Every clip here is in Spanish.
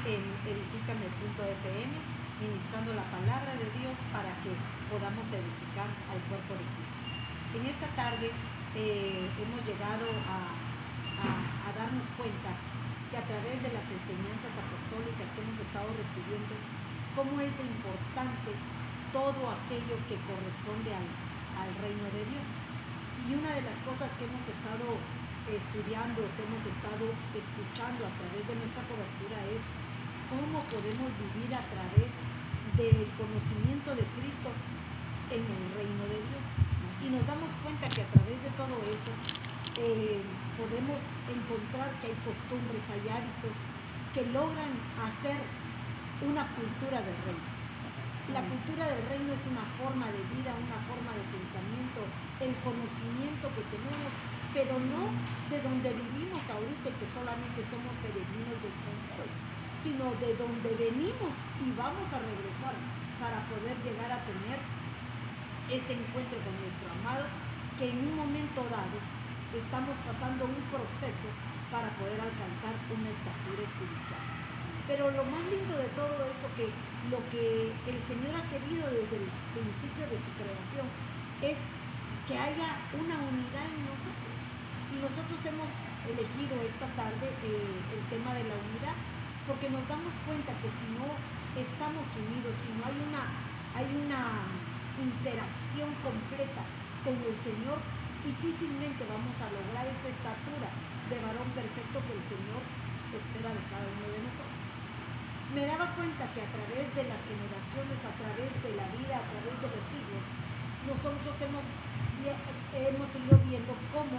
en Edifícame.fm, ministrando la palabra de Dios para que podamos edificar al cuerpo de Cristo. En esta tarde hemos llegado a darnos cuenta que a través de las enseñanzas apostólicas que hemos estado recibiendo, cómo es de importante todo aquello que corresponde al reino de Dios. Y una de las cosas que hemos estado estudiando, que hemos estado escuchando a través de nuestra cobertura es cómo podemos vivir a través del conocimiento de Cristo en el reino de Dios. Y nos damos cuenta que a través de todo eso podemos encontrar que hay costumbres, hay hábitos que logran hacer una cultura del reino. La cultura del reino es una forma de vida, una forma de pensamiento, el conocimiento que tenemos, pero no de donde vivimos ahorita, que solamente somos peregrinos y extranjeros, sino de donde venimos y vamos a regresar para poder llegar a tener ese encuentro con nuestro amado, que en un momento dado estamos pasando un proceso para poder alcanzar una estatura espiritual. Pero lo más lindo de todo eso, que lo que el Señor ha querido desde el principio de su creación es que haya una unidad en nosotros. Y nosotros hemos elegido esta tarde el tema de la unidad, porque nos damos cuenta que si no estamos unidos, si no hay una interacción completa con el Señor, difícilmente vamos a lograr esa estatura de varón perfecto que el Señor espera de cada uno de nosotros. Me daba cuenta que a través de las generaciones, a través de la vida, a través de los siglos, nosotros hemos ido viendo cómo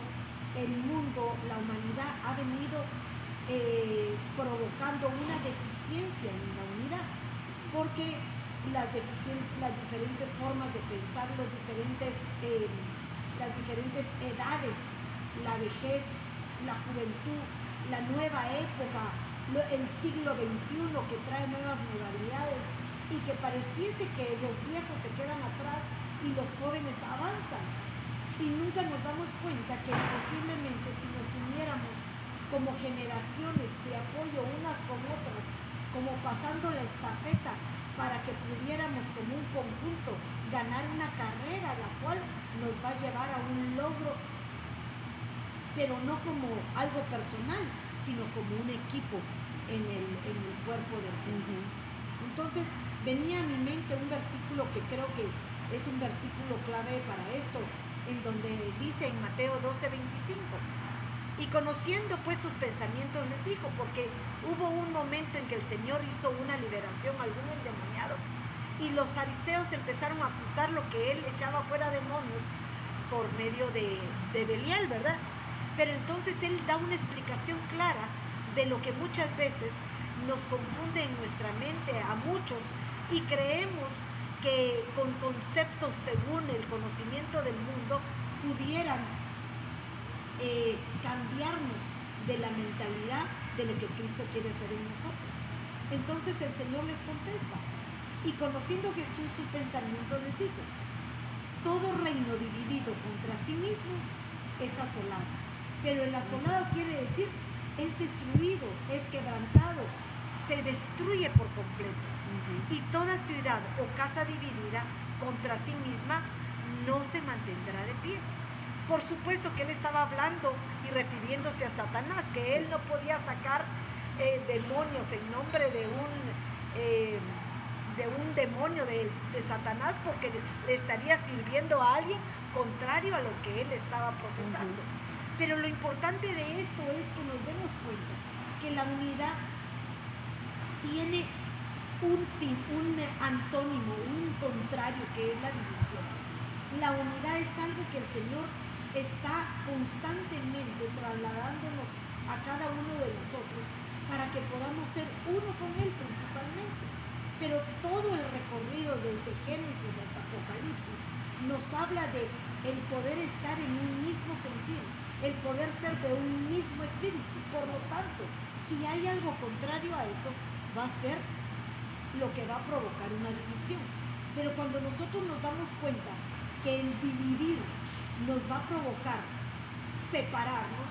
el mundo, la humanidad ha venido provocando una deficiencia en la unidad, porque las diferentes formas de pensar, las diferentes edades, la vejez, la juventud, la nueva época, el siglo XXI que trae nuevas modalidades, y que pareciese que los viejos se quedan atrás y los jóvenes avanzan, y nunca nos damos cuenta que posiblemente si nos uniéramos como generaciones de apoyo unas con otras, como pasando la estafeta para que pudiéramos como un conjunto ganar una carrera, la cual nos va a llevar a un logro, pero no como algo personal, sino como un equipo en el cuerpo del Señor. Entonces venía a mi mente un versículo que creo que es un versículo clave para esto, en donde dice en Mateo 12:25, y conociendo pues sus pensamientos les dijo, porque hubo un momento en que el Señor hizo una liberación a algún endemoniado, y los fariseos empezaron a acusar lo que él echaba fuera demonios por medio de Belial, ¿verdad? Pero entonces él da una explicación clara de lo que muchas veces nos confunde en nuestra mente a muchos, y creemos que con conceptos según el conocimiento del mundo pudieran cambiarnos de la mentalidad de lo que Cristo quiere hacer en nosotros. Entonces el Señor les contesta, y conociendo Jesús sus pensamientos les dijo, todo reino dividido contra sí mismo es asolado, pero el asolado quiere decir es destruido, es quebrantado, se destruye por completo. Y toda ciudad o casa dividida contra sí misma no se mantendrá de pie. Por supuesto que él estaba hablando y refiriéndose a Satanás, que él no podía sacar demonios en nombre de un demonio de Satanás, porque le estaría sirviendo a alguien contrario a lo que él estaba profesando. Pero lo importante de esto es que nos demos cuenta que la unidad tiene un antónimo, un contrario, que es la división. La unidad es algo que el Señor está constantemente trasladándonos a cada uno de nosotros para que podamos ser uno con Él principalmente. Pero todo el recorrido desde Génesis hasta Apocalipsis nos habla de el poder estar en un mismo sentir, el poder ser de un mismo espíritu. Por lo tanto, si hay algo contrario a eso, va a ser lo que va a provocar una división. Pero cuando nosotros nos damos cuenta que el dividir nos va a provocar separarnos,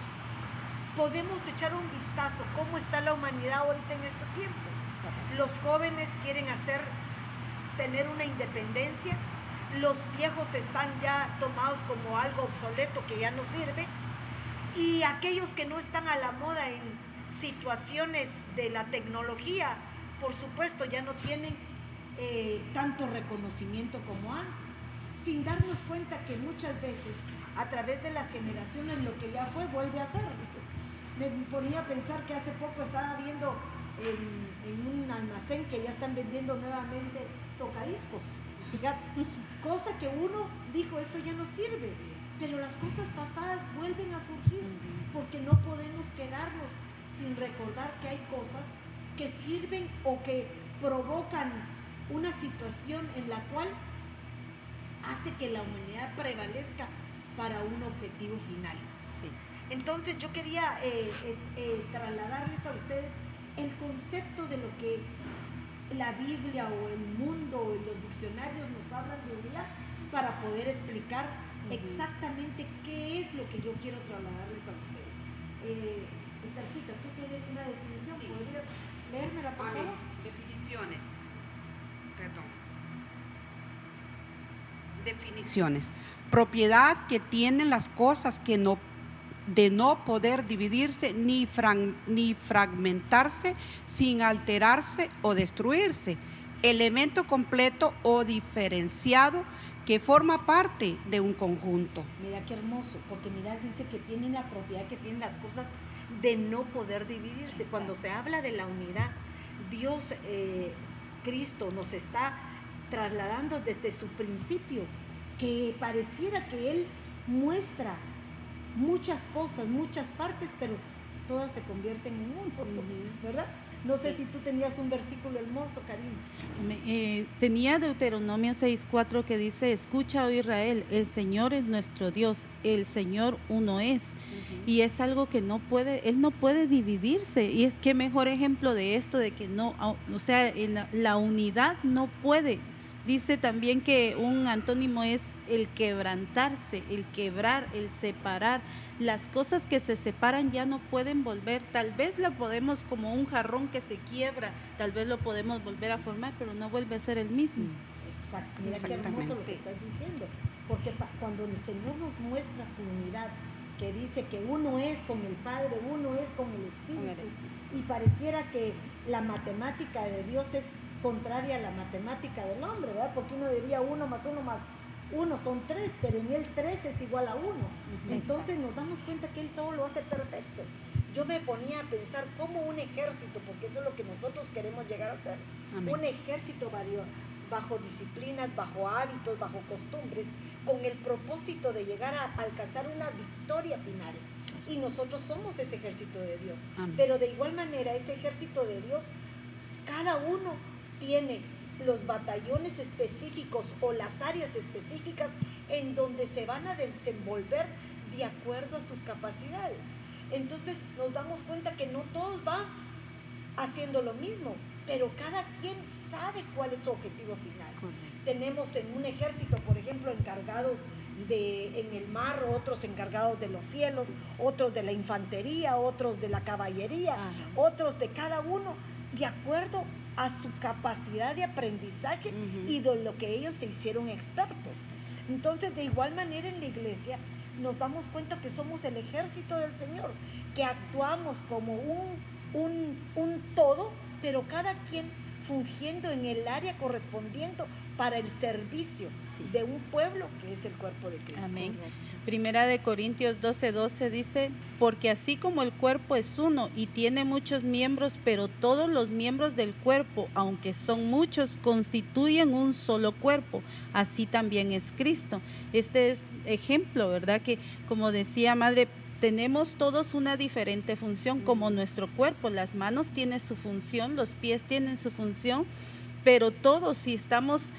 podemos echar un vistazo cómo está la humanidad ahorita en este tiempo. Los jóvenes quieren tener una independencia. Los viejos están ya tomados como algo obsoleto que ya no sirve. Y aquellos que no están a la moda en situaciones de la tecnología, por supuesto, ya no tienen tanto reconocimiento como antes, sin darnos cuenta que muchas veces a través de las generaciones lo que ya fue vuelve a ser. Me ponía a pensar que hace poco estaba viendo en un almacén que ya están vendiendo nuevamente tocadiscos, fíjate, cosa que uno dijo, esto ya no sirve, pero las cosas pasadas vuelven a surgir, porque no podemos quedarnos sin recordar que hay cosas que sirven o que provocan una situación en la cual hace que la humanidad prevalezca para un objetivo final. Sí. Entonces yo quería trasladarles a ustedes el concepto de lo que la Biblia o el mundo o los diccionarios nos hablan de unidad, para poder explicar exactamente qué es lo que yo quiero trasladarles a ustedes. Estarcita, tú tienes una definición, sí. ¿Podrías leérmela, por favor? Definiciones. Perdón. Definiciones. Propiedad que tienen las cosas que no, de no poder dividirse ni fragmentarse sin alterarse o destruirse. Elemento completo o diferenciado que forma parte de un conjunto. Mira qué hermoso, porque mira, dice que tienen la propiedad que tienen las cosas de no poder dividirse. Exacto. Cuando se habla de la unidad, Dios, Cristo, nos está trasladando desde su principio, que pareciera que Él muestra muchas cosas, muchas partes, pero todas se convierten en uno, ¿verdad? No sé si tú tenías un versículo hermoso, Karina. Tenía Deuteronomio 6:4 que dice: escucha, oh Israel, el Señor es nuestro Dios, el Señor uno es. Y es algo que no puede, Él no puede dividirse. Y es que mejor ejemplo de esto, de que no, o sea, en la unidad no puede. Dice también que un antónimo es el quebrantarse, el quebrar, el separar. Las cosas que se separan ya no pueden volver. Tal vez la podemos, como un jarrón que se quiebra, tal vez lo podemos volver a formar, pero no vuelve a ser el mismo. Exacto. Mira qué hermoso lo que estás diciendo, porque cuando el Señor nos muestra su unidad, que dice que uno es con el Padre, uno es con el Espíritu, y pareciera que la matemática de Dios es contraria a la matemática del hombre, ¿verdad? Porque uno diría 1 más 1 más 1 son 3, pero en él 3 es igual a 1. Entonces nos damos cuenta que él todo lo hace perfecto. Yo me ponía a pensar como un ejército, porque eso es lo que nosotros queremos llegar a ser. Amén. Un ejército bajo disciplinas, bajo hábitos, bajo costumbres, con el propósito de llegar a alcanzar una victoria final. Y nosotros somos ese ejército de Dios. Amén. Pero de igual manera, ese ejército de Dios, cada uno tiene los batallones específicos o las áreas específicas en donde se van a desenvolver de acuerdo a sus capacidades. Entonces nos damos cuenta que no todos van haciendo lo mismo, pero cada quien sabe cuál es su objetivo final. Correcto. Tenemos en un ejército, por ejemplo, encargados en el mar, otros encargados de los cielos, otros de la infantería, otros de la caballería, otros de cada uno, de acuerdo a su capacidad de aprendizaje y de lo que ellos se hicieron expertos. Entonces, de igual manera en la iglesia nos damos cuenta que somos el ejército del Señor, que actuamos como un todo, pero cada quien fungiendo en el área correspondiente para el servicio de un pueblo que es el cuerpo de Cristo. Amén. Primera de Corintios 12:12 dice: porque así como el cuerpo es uno y tiene muchos miembros, pero todos los miembros del cuerpo, aunque son muchos, constituyen un solo cuerpo, así también es Cristo. Este es ejemplo, ¿verdad? Que, como decía Madre, tenemos todos una diferente función, como nuestro cuerpo. Las manos tienen su función, los pies tienen su función, pero todos, si estamos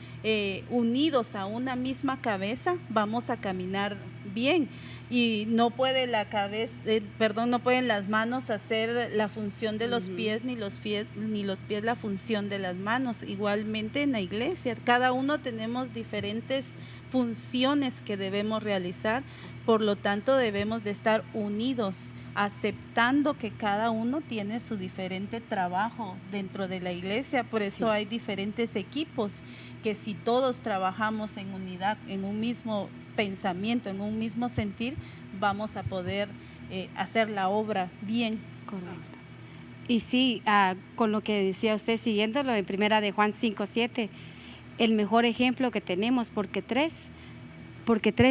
unidos a una misma cabeza, vamos a caminar bien. Y no puede no pueden las manos hacer la función de los pies, ni los pies la función de las manos. Igualmente en la iglesia, cada uno tenemos diferentes funciones que debemos realizar, Por lo tanto, debemos de estar unidos, aceptando que cada uno tiene su diferente trabajo dentro de la iglesia. Por eso hay diferentes equipos, que si todos trabajamos en unidad, en un mismo pensamiento, en un mismo sentir, vamos a poder hacer la obra bien. Correcto. Y sí, con lo que decía usted, siguiéndolo en primera de Juan 5:7, el mejor ejemplo que tenemos, porque tres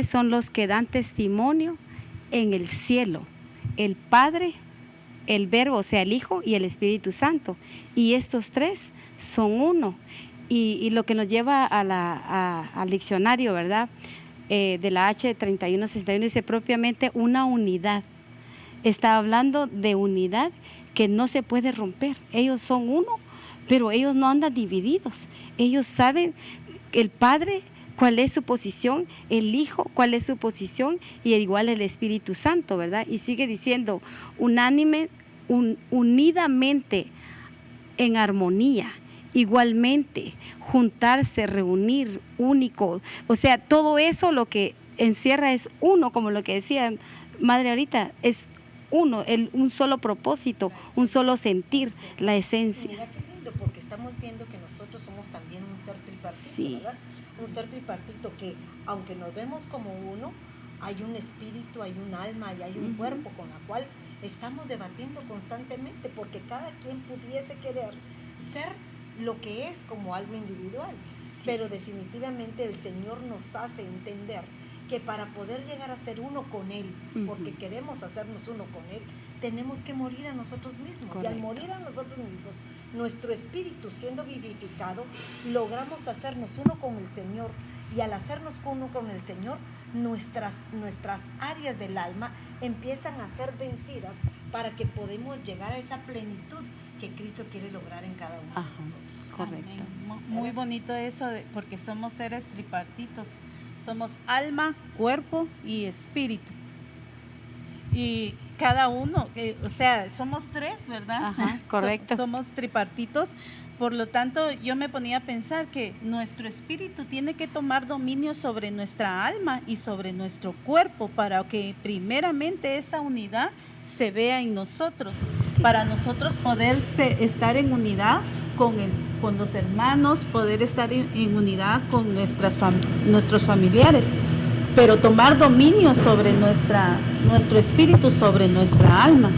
son los que dan testimonio en el cielo: el Padre, el Verbo, o sea, el Hijo, y el Espíritu Santo. Y estos tres son uno. Y lo que nos lleva al diccionario, ¿verdad? De la H3161, dice propiamente una unidad. Está hablando de unidad que no se puede romper. Ellos son uno, pero ellos no andan divididos. Ellos saben, el Padre, cuál es su posición, el Hijo, cuál es su posición, y igual el Espíritu Santo, ¿verdad? Y sigue diciendo, unidamente, en armonía, igualmente, juntarse, reunir, único. O sea, todo eso lo que encierra es uno, como lo que decía Madre ahorita, es uno, un solo propósito, un solo sentir, la esencia. Mira qué lindo, porque estamos viendo que nosotros somos también un ser tripartito, sí, ¿verdad? Un ser tripartito que, aunque nos vemos como uno, hay un espíritu, hay un alma y hay un cuerpo con la cual estamos debatiendo constantemente, porque cada quien pudiese querer ser lo que es como algo individual, pero definitivamente el Señor nos hace entender que para poder llegar a ser uno con Él, porque queremos hacernos uno con Él, tenemos que morir a nosotros mismos. Correcto. Y al morir a nosotros mismos, nuestro espíritu siendo vivificado, logramos hacernos uno con el Señor, y al hacernos uno con el Señor, nuestras áreas del alma empiezan a ser vencidas para que podamos llegar a esa plenitud que Cristo quiere lograr en cada uno de nosotros. Correcto. Muy bonito eso, porque somos seres tripartitos. Somos alma, cuerpo y espíritu. Y cada uno, o sea, somos tres, ¿verdad? Ajá, correcto. Somos tripartitos. Por lo tanto, yo me ponía a pensar que nuestro espíritu tiene que tomar dominio sobre nuestra alma y sobre nuestro cuerpo, para que primeramente esa unidad se vea en nosotros, para nosotros poder estar en unidad con los hermanos, poder estar en unidad con nuestros familiares, pero tomar dominio sobre nuestro espíritu, sobre nuestra alma.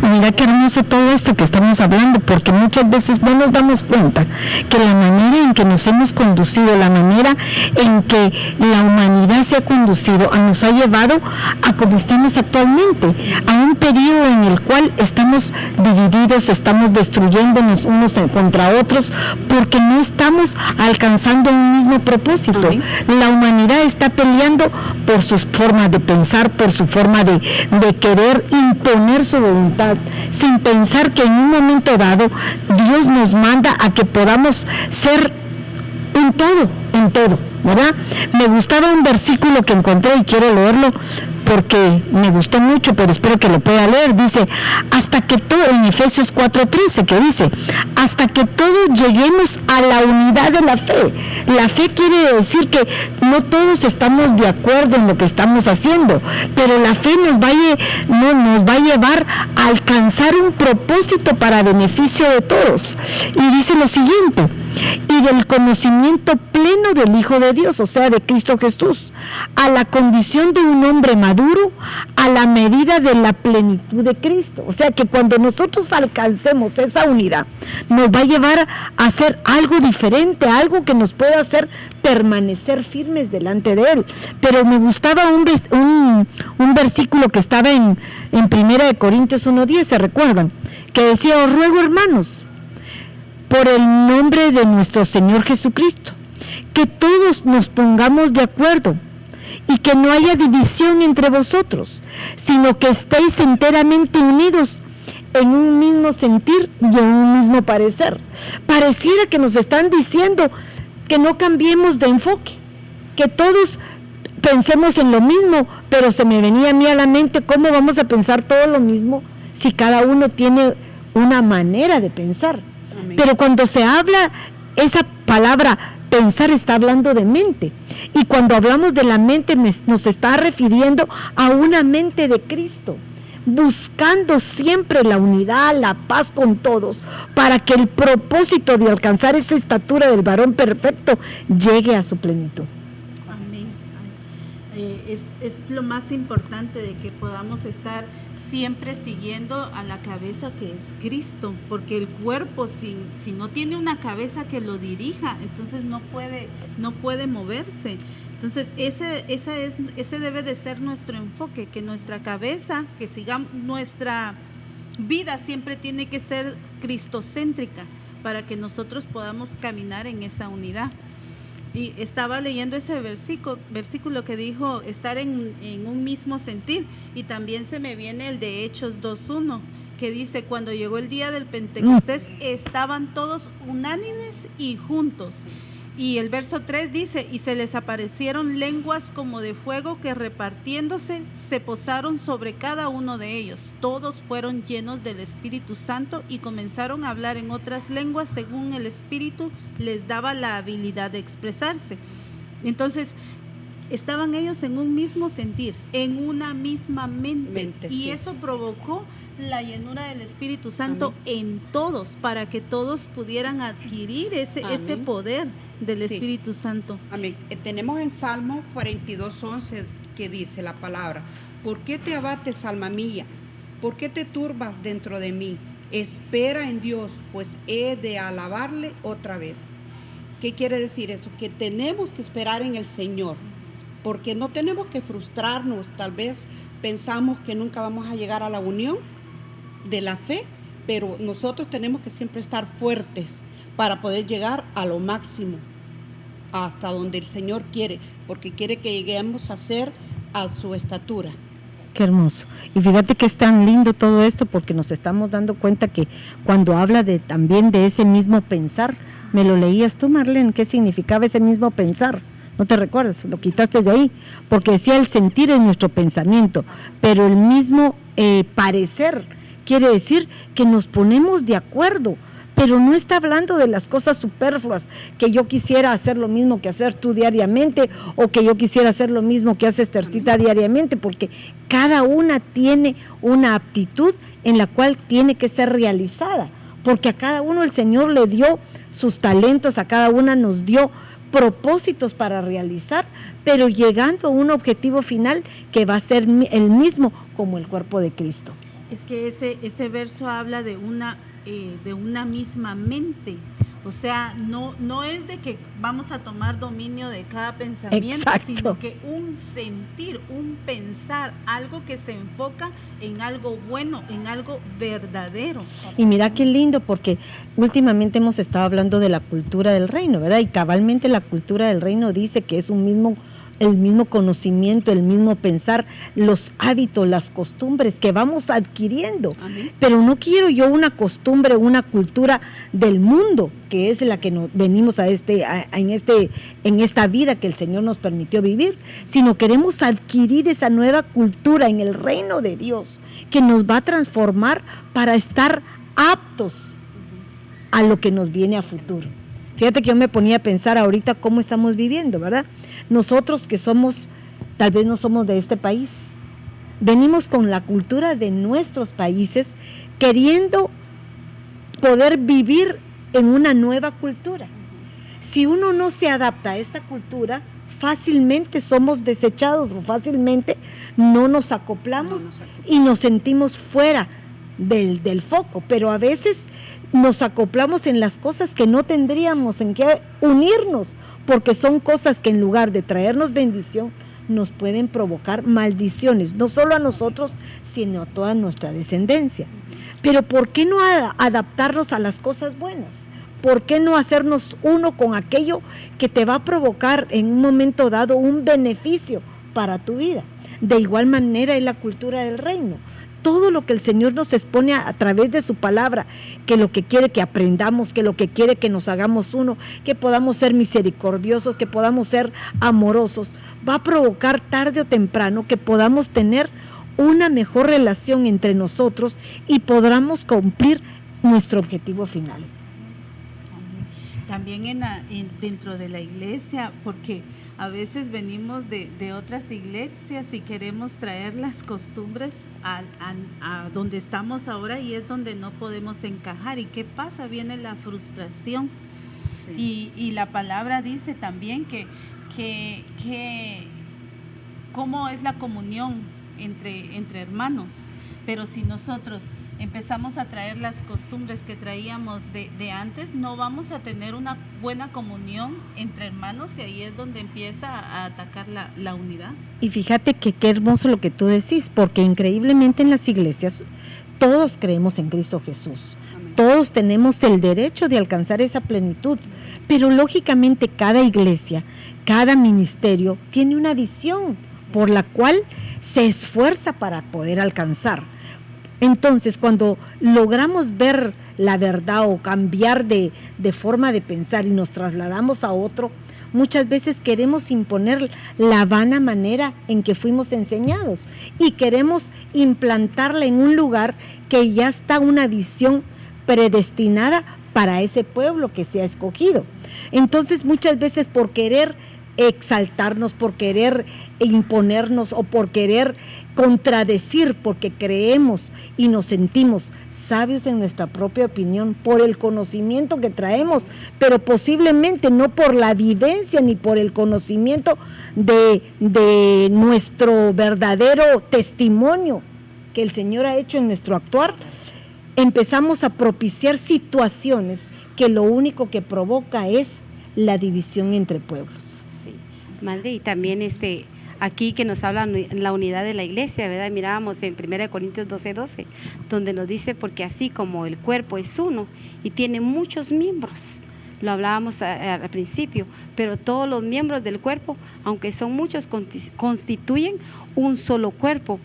Y mira qué hermoso todo esto que estamos hablando, porque muchas veces no nos damos cuenta que la manera en que nos hemos conducido, la manera en que la humanidad se ha conducido, nos ha llevado a como estamos actualmente, a un periodo en el cual estamos divididos, estamos destruyéndonos unos contra otros, porque no estamos alcanzando un mismo propósito. Amén. La humanidad está peleando por sus formas de pensar, por su forma de querer imponer su voluntad, sin pensar que en un momento dado Dios nos manda a que podamos ser un todo, en todo, ¿verdad? Me gustaba un versículo que encontré y quiero leerlo porque me gustó mucho, pero espero que lo pueda leer. Dice, hasta que todo, en Efesios 4:13, que dice, hasta que todos lleguemos a la unidad de la fe. La fe quiere decir que no todos estamos de acuerdo en lo que estamos haciendo, pero la fe nos va a llevar a alcanzar un propósito para beneficio de todos. Y dice lo siguiente, y del conocimiento pleno del Hijo de Dios, o sea, de Cristo Jesús, a la condición de un hombre maduro, a la medida de la plenitud de Cristo. O sea, que cuando nosotros alcancemos esa unidad, nos va a llevar a hacer algo diferente, algo que nos pueda hacer permanecer firmes delante de Él. Pero me gustaba un versículo que estaba en 1 Corintios 1:10, ¿se recuerdan? Que decía, os ruego, hermanos, por el nombre de nuestro Señor Jesucristo, que todos nos pongamos de acuerdo y que no haya división entre vosotros, sino que estéis enteramente unidos en un mismo sentir y en un mismo parecer. Pareciera que nos están diciendo que no cambiemos de enfoque, que todos pensemos en lo mismo, pero se me venía a mí a la mente, ¿cómo vamos a pensar todo lo mismo si cada uno tiene una manera de pensar? Amén. Pero cuando se habla esa palabra pensar está hablando de mente. Y cuando hablamos de la mente nos está refiriendo a una mente de Cristo, buscando siempre la unidad, la paz con todos, para que el propósito de alcanzar esa estatura del varón perfecto llegue a su plenitud. Amén. Es lo más importante, de que podamos estar siempre siguiendo a la cabeza, que es Cristo, porque el cuerpo si no tiene una cabeza que lo dirija, entonces no puede moverse. Entonces ese debe de ser nuestro enfoque, que nuestra cabeza, que sigamos, nuestra vida siempre tiene que ser cristocéntrica, para que nosotros podamos caminar en esa unidad. Y estaba leyendo ese versículo que dijo estar en un mismo sentir, y también se me viene el de Hechos 2:1, que dice: cuando llegó el día del Pentecostés, estaban todos unánimes y juntos. Y el verso 3 dice: y se les aparecieron lenguas como de fuego que, repartiéndose, se posaron sobre cada uno de ellos. Todos fueron llenos del Espíritu Santo y comenzaron a hablar en otras lenguas según el Espíritu les daba la habilidad de expresarse. Entonces, estaban ellos en un mismo sentir, en una misma mente, y sí, eso provocó la llenura del Espíritu Santo. Amén. En todos, para que todos pudieran adquirir ese poder del Espíritu Santo. Amén. Tenemos en Salmo 42:11 que dice la palabra: ¿por qué te abates, alma mía? ¿Por qué te turbas dentro de mí? Espera en Dios, pues he de alabarle otra vez. ¿Qué quiere decir eso? Que tenemos que esperar en el Señor, porque no tenemos que frustrarnos. Tal vez pensamos que nunca vamos a llegar a la unión de la fe, pero nosotros tenemos que siempre estar fuertes para poder llegar a lo máximo, hasta donde el Señor quiere, porque quiere que lleguemos a ser a su estatura. Qué hermoso. Y fíjate que es tan lindo todo esto, porque nos estamos dando cuenta que cuando habla también de ese mismo pensar, me lo leías tú, Marlene, ¿qué significaba ese mismo pensar? ¿No te recuerdas? Lo quitaste de ahí, porque decía el sentir es nuestro pensamiento, pero el mismo parecer quiere decir que nos ponemos de acuerdo, pero no está hablando de las cosas superfluas, que yo quisiera hacer lo mismo que hacer tú diariamente, o que yo quisiera hacer lo mismo que hace Esthercita diariamente, porque cada una tiene una aptitud en la cual tiene que ser realizada, porque a cada uno el Señor le dio sus talentos, a cada una nos dio propósitos para realizar, pero llegando a un objetivo final que va a ser el mismo como el cuerpo de Cristo. Es que ese verso habla de una misma mente. O sea, no es de que vamos a tomar dominio de cada pensamiento, exacto, sino que un sentir, un pensar, algo que se enfoca en algo bueno, en algo verdadero. Y mira qué lindo, porque últimamente hemos estado hablando de la cultura del reino, ¿verdad? Y cabalmente la cultura del reino dice que es el mismo conocimiento, el mismo pensar, los hábitos, las costumbres que vamos adquiriendo. Amén. Pero no quiero yo una costumbre, una cultura del mundo, que es la que nos venimos en esta vida que el Señor nos permitió vivir, sino queremos adquirir esa nueva cultura en el reino de Dios, que nos va a transformar para estar aptos a lo que nos viene a futuro. Fíjate que yo me ponía a pensar ahorita cómo estamos viviendo, ¿verdad? Nosotros que tal vez no somos de este país, venimos con la cultura de nuestros países, queriendo poder vivir en una nueva cultura. Si uno no se adapta a esta cultura, fácilmente somos desechados, o fácilmente no nos acoplamos y nos sentimos fuera del foco, pero a veces nos acoplamos en las cosas que no tendríamos en qué unirnos, porque son cosas que en lugar de traernos bendición, nos pueden provocar maldiciones, no solo a nosotros, sino a toda nuestra descendencia. Pero ¿por qué no adaptarnos a las cosas buenas? ¿Por qué no hacernos uno con aquello que te va a provocar en un momento dado un beneficio para tu vida? De igual manera es la cultura del reino. Todo lo que el Señor nos expone a través de su palabra, que lo que quiere que aprendamos, que lo que quiere que nos hagamos uno, que podamos ser misericordiosos, que podamos ser amorosos, va a provocar tarde o temprano que podamos tener una mejor relación entre nosotros y podamos cumplir nuestro objetivo final. también dentro de la iglesia, porque a veces venimos de otras iglesias y queremos traer las costumbres a donde estamos ahora, y es donde no podemos encajar. ¿Y qué pasa? Viene la frustración. Sí. Y la palabra dice también que cómo es la comunión entre hermanos. Pero si nosotros empezamos a traer las costumbres que traíamos de antes, no vamos a tener una buena comunión entre hermanos, y ahí es donde empieza a atacar la unidad. Y fíjate que qué hermoso lo que tú decís, porque increíblemente en las iglesias todos creemos en Cristo Jesús. Todos tenemos el derecho de alcanzar esa plenitud, pero lógicamente cada iglesia, cada ministerio tiene una visión por la cual se esfuerza para poder alcanzar. Entonces, cuando logramos ver la verdad o cambiar de forma de pensar y nos trasladamos a otro, muchas veces queremos imponer la vana manera en que fuimos enseñados y queremos implantarla en un lugar que ya está una visión predestinada para ese pueblo que se ha escogido. Entonces, muchas veces por querer exaltarnos, por querer imponernos o por querer contradecir, porque creemos y nos sentimos sabios en nuestra propia opinión por el conocimiento que traemos, pero posiblemente no por la vivencia ni por el conocimiento de nuestro verdadero testimonio que el Señor ha hecho en nuestro actuar, empezamos a propiciar situaciones que lo único que provoca es la división entre pueblos. Madre, y también aquí que nos habla la unidad de la iglesia, ¿verdad? Mirábamos en 1 Corintios 12:12, donde nos dice, porque así como el cuerpo es uno y tiene muchos miembros, lo hablábamos al principio, pero todos los miembros del cuerpo, aunque son muchos, constituyen un solo cuerpo,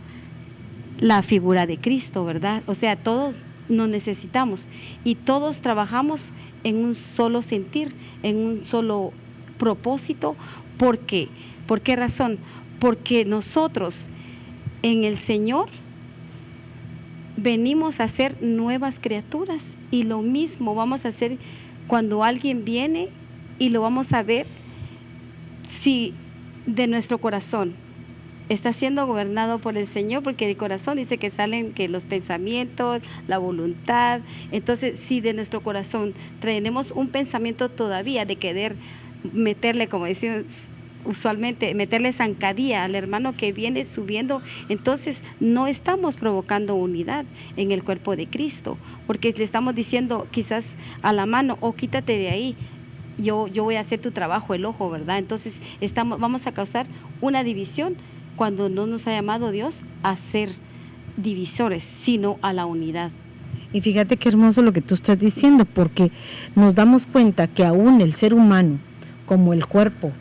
la figura de Cristo, ¿verdad? O sea, todos nos necesitamos y todos trabajamos en un solo sentir, en un solo propósito. ¿Por qué? ¿Por qué razón? Porque nosotros en el Señor venimos a ser nuevas criaturas, y lo mismo vamos a hacer cuando alguien viene y lo vamos a ver si de nuestro corazón está siendo gobernado por el Señor, porque del corazón dice que salen que los pensamientos, la voluntad. Entonces, si de nuestro corazón tenemos un pensamiento todavía de querer meterle, como decimos usualmente, meterle zancadilla al hermano que viene subiendo, entonces no estamos provocando unidad en el cuerpo de Cristo, porque le estamos diciendo quizás a la mano, quítate de ahí, yo voy a hacer tu trabajo, el ojo, ¿verdad? Entonces vamos a causar una división cuando no nos ha llamado Dios a ser divisores, sino a la unidad. Y fíjate qué hermoso lo que tú estás diciendo, porque nos damos cuenta que aún el ser humano, como el cuerpo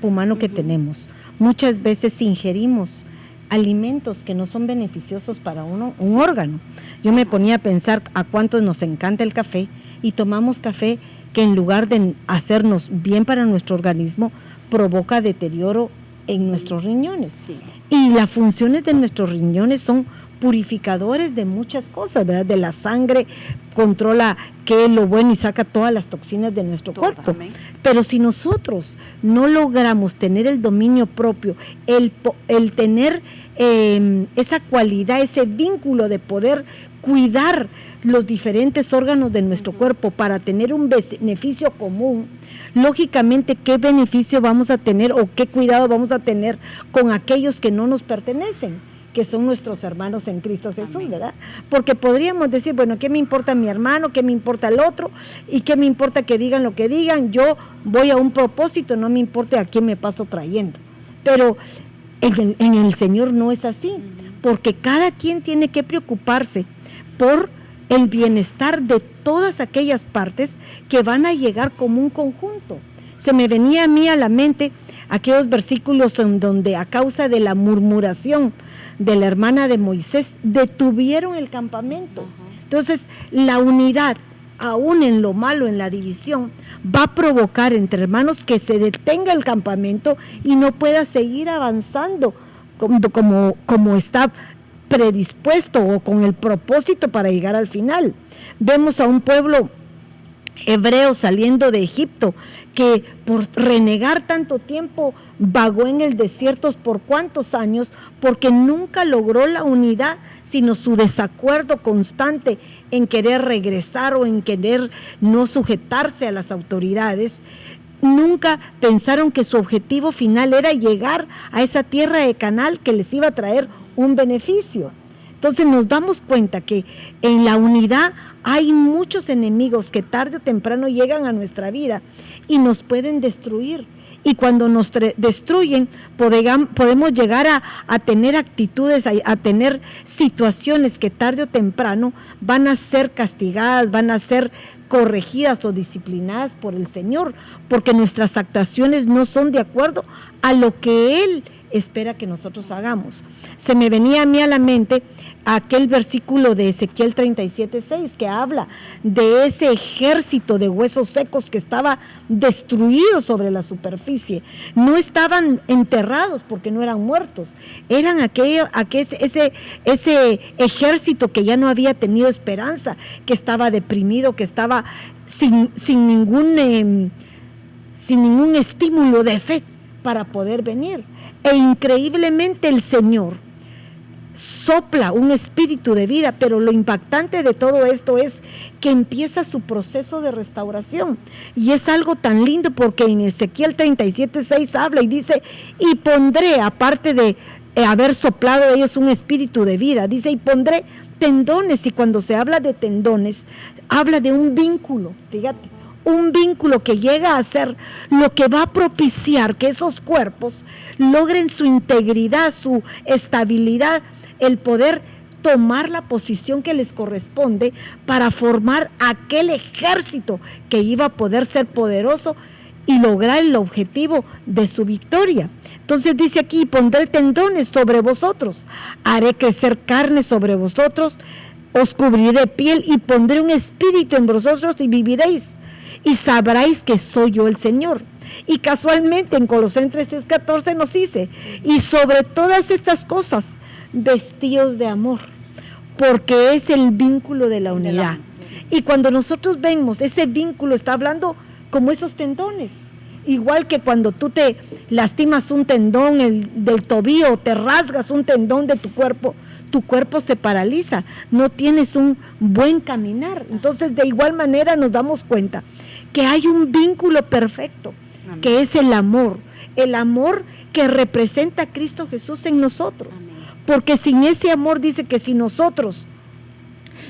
humano que tenemos, muchas veces ingerimos alimentos que no son beneficiosos para un órgano. Yo me ponía a pensar a cuántos nos encanta el café y tomamos café que en lugar de hacernos bien para nuestro organismo, provoca deterioro en nuestros riñones. Sí. Y las funciones de nuestros riñones son purificadores de muchas cosas, ¿verdad? De la sangre, controla qué es lo bueno y saca todas las toxinas de nuestro cuerpo. Amén. Pero si nosotros no logramos tener el dominio propio, el tener esa cualidad, ese vínculo de poder cuidar los diferentes órganos de nuestro cuerpo para tener un beneficio común, lógicamente, ¿qué beneficio vamos a tener o qué cuidado vamos a tener con aquellos que no nos pertenecen, que son nuestros hermanos en Cristo Jesús? Amén. ¿Verdad? Porque podríamos decir, bueno, ¿qué me importa mi hermano? ¿Qué me importa el otro? ¿Y qué me importa que digan lo que digan? Yo voy a un propósito, no me importa a quién me paso trayendo. Pero en el Señor no es así, porque cada quien tiene que preocuparse por el bienestar de todas aquellas partes que van a llegar como un conjunto. Se me venía a mí a la mente aquellos versículos en donde a causa de la murmuración de la hermana de Moisés detuvieron el campamento. Entonces, la unidad, aún en lo malo, en la división, va a provocar entre hermanos que se detenga el campamento y no pueda seguir avanzando como está predispuesto o con el propósito para llegar al final. Vemos a un pueblo hebreo saliendo de Egipto, que por renegar tanto tiempo vagó en el desierto por cuántos años, porque nunca logró la unidad, sino su desacuerdo constante en querer regresar o en querer no sujetarse a las autoridades. Nunca pensaron que su objetivo final era llegar a esa tierra de Canaán que les iba a traer un beneficio. Entonces nos damos cuenta que en la unidad hay muchos enemigos que tarde o temprano llegan a nuestra vida y nos pueden destruir. Y cuando nos destruyen, podemos llegar a tener actitudes, a tener situaciones que tarde o temprano van a ser castigadas, van a ser corregidas o disciplinadas por el Señor, porque nuestras actuaciones no son de acuerdo a lo que Él espera que nosotros hagamos. Se me venía a mí a la mente aquel versículo de Ezequiel 37:6 que habla de ese ejército de huesos secos que estaba destruido sobre la superficie. No estaban enterrados porque no eran muertos, eran ese ejército que ya no había tenido esperanza, que estaba deprimido, que estaba sin ningún estímulo de fe para poder venir. E increíblemente el Señor sopla un espíritu de vida, pero lo impactante de todo esto es que empieza su proceso de restauración, y es algo tan lindo porque en Ezequiel 37:6 habla y dice: y pondré, aparte de haber soplado a ellos un espíritu de vida, dice: y pondré tendones. Y cuando se habla de tendones, habla de un vínculo, fíjate, un vínculo que llega a ser lo que va a propiciar que esos cuerpos logren su integridad, su estabilidad, el poder tomar la posición que les corresponde para formar aquel ejército que iba a poder ser poderoso y lograr el objetivo de su victoria. Entonces dice aquí: pondré tendones sobre vosotros, haré crecer carne sobre vosotros, os cubriré de piel y pondré un espíritu en vosotros y viviréis, y sabréis que soy yo el Señor. Y casualmente en Colosenses 3:14 nos dice: y sobre todas estas cosas vestíos de amor, porque es el vínculo de la unidad. Y cuando nosotros vemos ese vínculo, está hablando como esos tendones, igual que cuando tú te lastimas un tendón del tobillo, o te rasgas un tendón de tu cuerpo se paraliza, no tienes un buen caminar. Entonces de igual manera nos damos cuenta que hay un vínculo perfecto, que es el amor que representa a Cristo Jesús en nosotros. Porque sin ese amor, dice que si nosotros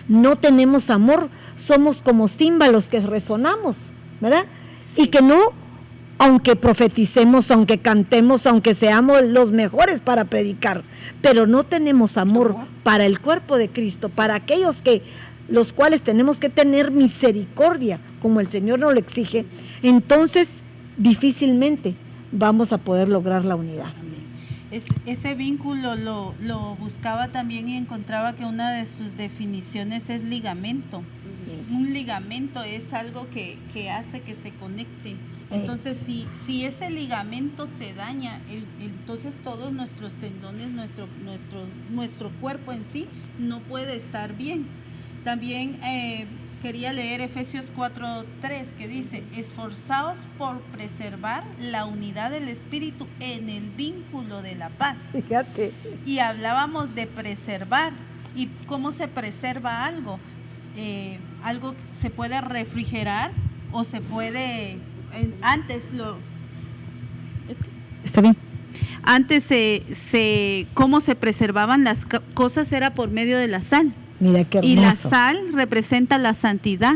no tenemos amor, somos como címbalos que resonamos, ¿verdad? Sí. Y que no, aunque profeticemos, aunque cantemos, aunque seamos los mejores para predicar, pero no tenemos amor para el cuerpo de Cristo, para aquellos los cuales tenemos que tener misericordia, como el Señor nos lo exige, entonces difícilmente vamos a poder lograr la unidad. Ese vínculo lo buscaba también y encontraba que una de sus definiciones es ligamento. Un ligamento es algo que hace que se conecte. Entonces, si ese ligamento se daña, entonces todos nuestros tendones, nuestro cuerpo en sí no puede estar bien. También quería leer Efesios 4:3, que dice: esforzaos por preservar la unidad del espíritu en el vínculo de la paz. Fíjate. Y hablábamos de preservar. ¿Y cómo se preserva algo? Algo se puede refrigerar o se puede... Está bien. Antes cómo se preservaban las cosas era por medio de la sal. Mira qué hermoso. Y la sal representa la santidad.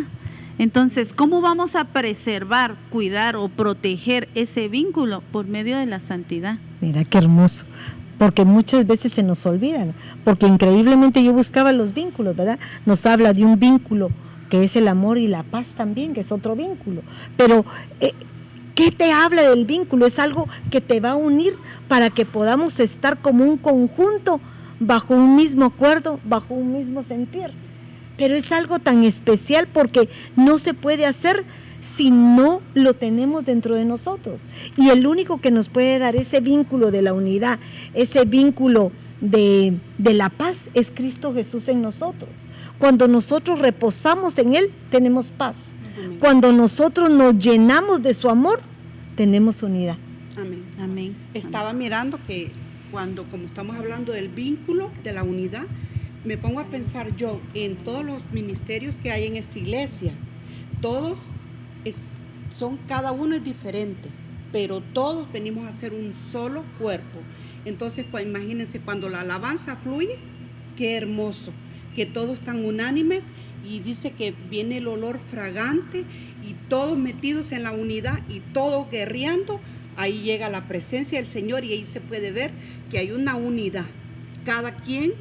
Entonces, ¿cómo vamos a preservar, cuidar o proteger ese vínculo? Por medio de la santidad. Mira qué hermoso. Porque muchas veces se nos olvidan. Porque increíblemente yo buscaba los vínculos, ¿verdad? Nos habla de un vínculo que es el amor y la paz también, que es otro vínculo. Pero, ¿qué te habla del vínculo? Es algo que te va a unir para que podamos estar como un conjunto, bajo un mismo acuerdo, bajo un mismo sentir. Pero es algo tan especial porque no se puede hacer si no lo tenemos dentro de nosotros. Y el único que nos puede dar ese vínculo de la unidad, ese vínculo de la paz, es Cristo Jesús en nosotros. Cuando nosotros reposamos en Él, tenemos paz. Amén. Cuando nosotros nos llenamos de su amor, tenemos unidad. Amén. Amén. Estaba mirando que como estamos hablando del vínculo, de la unidad, me pongo a pensar yo en todos los ministerios que hay en esta iglesia. Todos cada uno es diferente, pero todos venimos a ser un solo cuerpo. Entonces, pues, imagínense, cuando la alabanza fluye, qué hermoso, que todos están unánimes y dice que viene el olor fragante y todos metidos en la unidad y todos guerreando. Ahí llega la presencia del Señor y ahí se puede ver que hay una unidad. Cada quien,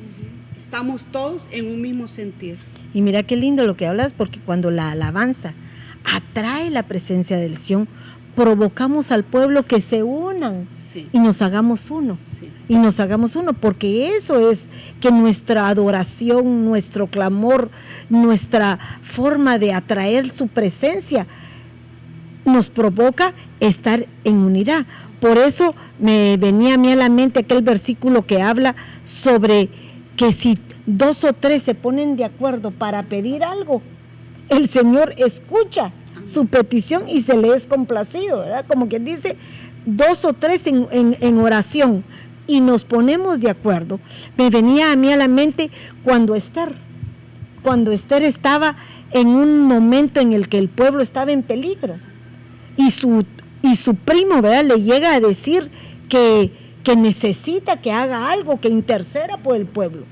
estamos todos en un mismo sentir. Y mira qué lindo lo que hablas, porque cuando la alabanza atrae la presencia del Sion, provocamos al pueblo que se unan, Sí. y nos hagamos uno. Sí. Y nos hagamos uno, porque eso es que nuestra adoración, nuestro clamor, nuestra forma de atraer su presencia nos provoca estar en unidad. Por eso me venía a mí a la mente aquel versículo que habla sobre que si 2 o 3 se ponen de acuerdo para pedir algo, el Señor escucha su petición y se le es complacido, ¿verdad? Como quien dice, 2 o 3 en oración y nos ponemos de acuerdo. Me venía a mí a la mente cuando Esther estaba en un momento en el que el pueblo estaba en peligro y su primo, ¿verdad?, le llega a decir que necesita que haga algo, que interceda por el pueblo.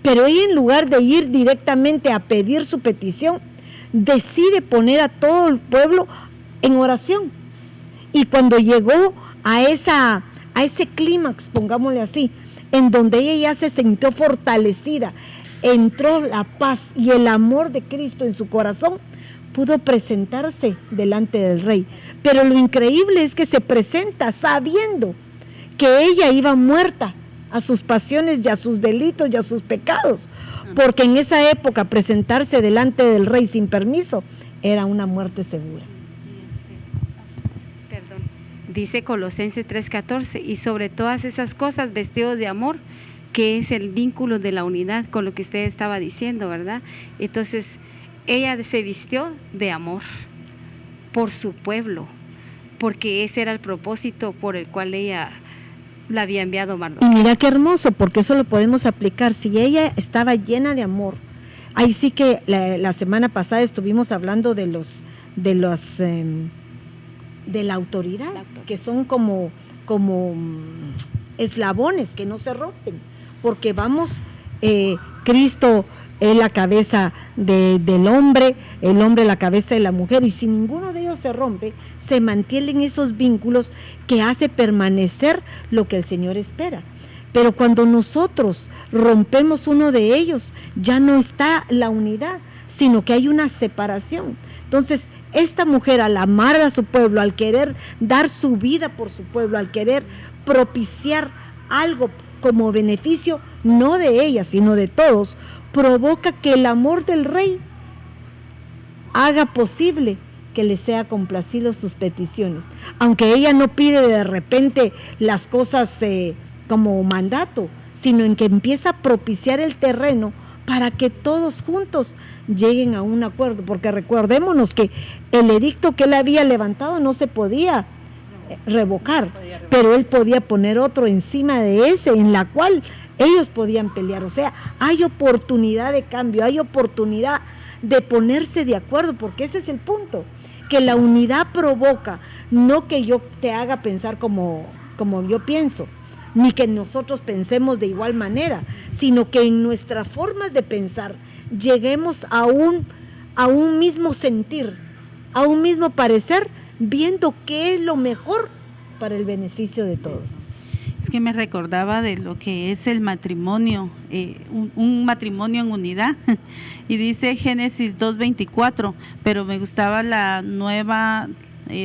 Pero ella, en lugar de ir directamente a pedir su petición, decide poner a todo el pueblo en oración. Y cuando llegó a ese clímax, pongámosle así, en donde ella ya se sintió fortalecida, entró la paz y el amor de Cristo en su corazón, pudo presentarse delante del rey. Pero lo increíble es que se presenta sabiendo que ella iba muerta a sus pasiones y a sus delitos y a sus pecados, porque en esa época presentarse delante del rey sin permiso era una muerte segura. Perdón. Dice Colosenses 3:14, y sobre todas esas cosas vestidos de amor, que es el vínculo de la unidad, con lo que usted estaba diciendo, ¿verdad? Entonces, ella se vistió de amor por su pueblo, porque ese era el propósito por el cual ella la había enviado Mardoqueo. Y mira qué hermoso, porque eso lo podemos aplicar. Si ella estaba llena de amor, ahí sí que la semana pasada estuvimos hablando de la autoridad, que son como eslabones que no se rompen, porque vamos, Cristo es la cabeza del hombre, el hombre la cabeza de la mujer, y si ninguno de ellos se rompe, se mantienen esos vínculos que hace permanecer lo que el Señor espera. Pero cuando nosotros rompemos uno de ellos, ya no está la unidad, sino que hay una separación. Entonces, esta mujer, al amar a su pueblo, al querer dar su vida por su pueblo, al querer propiciar algo como beneficio, no de ella, sino de todos, provoca que el amor del rey haga posible que le sea complacido sus peticiones. Aunque ella no pide de repente las cosas como mandato, sino en que empieza a propiciar el terreno para que todos juntos lleguen a un acuerdo. Porque recordémonos que el edicto que él había levantado no se podía revocar, pero él podía poner otro encima de ese, en la cual ellos podían pelear. O sea, hay oportunidad de cambio, hay oportunidad de ponerse de acuerdo, porque ese es el punto, que la unidad provoca, no que yo te haga pensar como yo pienso, ni que nosotros pensemos de igual manera, sino que en nuestras formas de pensar lleguemos a un mismo sentir, a un mismo parecer, viendo qué es lo mejor para el beneficio de todos. Es que me recordaba de lo que es el matrimonio, un matrimonio en unidad, y dice Génesis 2:24, pero me gustaba la nueva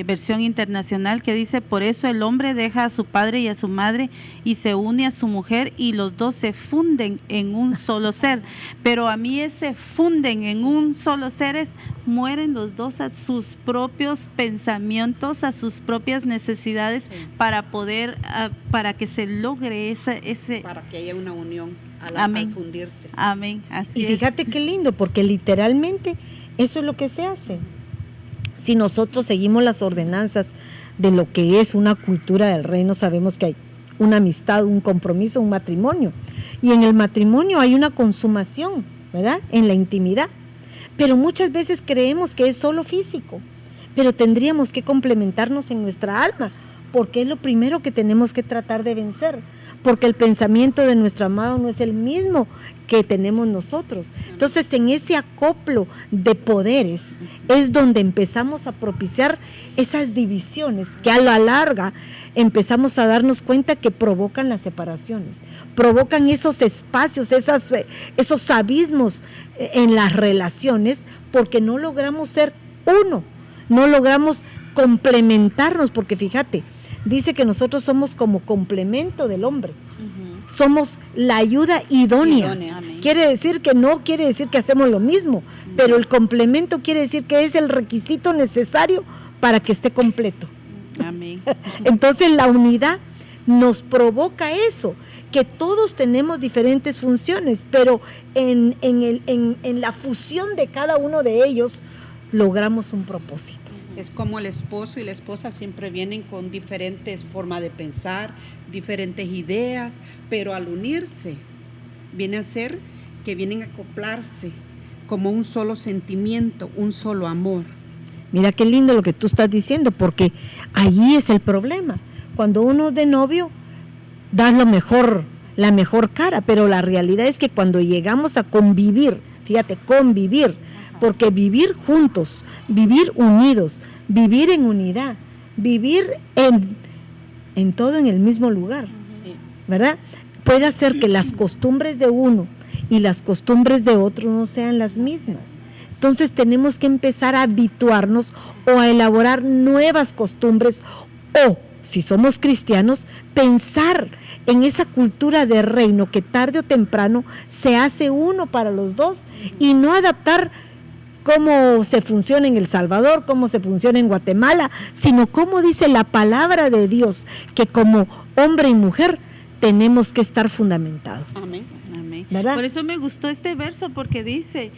versión internacional que dice: por eso el hombre deja a su padre y a su madre y se une a su mujer y los dos se funden en un solo ser. Pero a mí ese funden en un solo ser es mueren los dos a sus propios pensamientos, a sus propias necesidades, sí, para que se logre ese para que haya una unión al fundirse. Amén. Así y fíjate qué lindo, porque literalmente eso es lo que se hace. Si nosotros seguimos las ordenanzas de lo que es una cultura del reino, sabemos que hay una amistad, un compromiso, un matrimonio. Y en el matrimonio hay una consumación, ¿verdad? En la intimidad. Pero muchas veces creemos que es solo físico, pero tendríamos que complementarnos en nuestra alma, porque es lo primero que tenemos que tratar de vencer, porque el pensamiento de nuestro amado no es el mismo que tenemos nosotros. Entonces, en ese acoplo de poderes es donde empezamos a propiciar esas divisiones que a la larga empezamos a darnos cuenta que provocan las separaciones, provocan esos espacios, esos abismos en las relaciones, porque no logramos ser uno, no logramos complementarnos, porque fíjate, dice que nosotros somos como complemento del hombre. Somos la ayuda idónea. Quiere decir que no quiere decir que hacemos lo mismo, pero el complemento quiere decir que es el requisito necesario para que esté completo. Amén. Entonces la unidad nos provoca eso, que todos tenemos diferentes funciones, pero en la fusión de cada uno de ellos logramos un propósito. Es como el esposo y la esposa siempre vienen con diferentes formas de pensar, diferentes ideas, pero al unirse viene a ser que vienen a acoplarse como un solo sentimiento, un solo amor. Mira qué lindo lo que tú estás diciendo, porque allí es el problema. Cuando uno de novio das la mejor cara, pero la realidad es que cuando llegamos a convivir, fíjate, convivir, porque vivir juntos, vivir unidos, vivir en unidad, vivir en todo en el mismo lugar, ¿verdad? Puede hacer que las costumbres de uno y las costumbres de otro no sean las mismas. Entonces tenemos que empezar a habituarnos o a elaborar nuevas costumbres, o si somos cristianos, pensar en esa cultura de reino que tarde o temprano se hace uno para los dos, y no adaptar cómo se funciona en El Salvador, cómo se funciona en Guatemala, sino cómo dice la palabra de Dios, que como hombre y mujer tenemos que estar fundamentados. Amén. Amén. ¿Verdad? Por eso me gustó este verso, porque dice,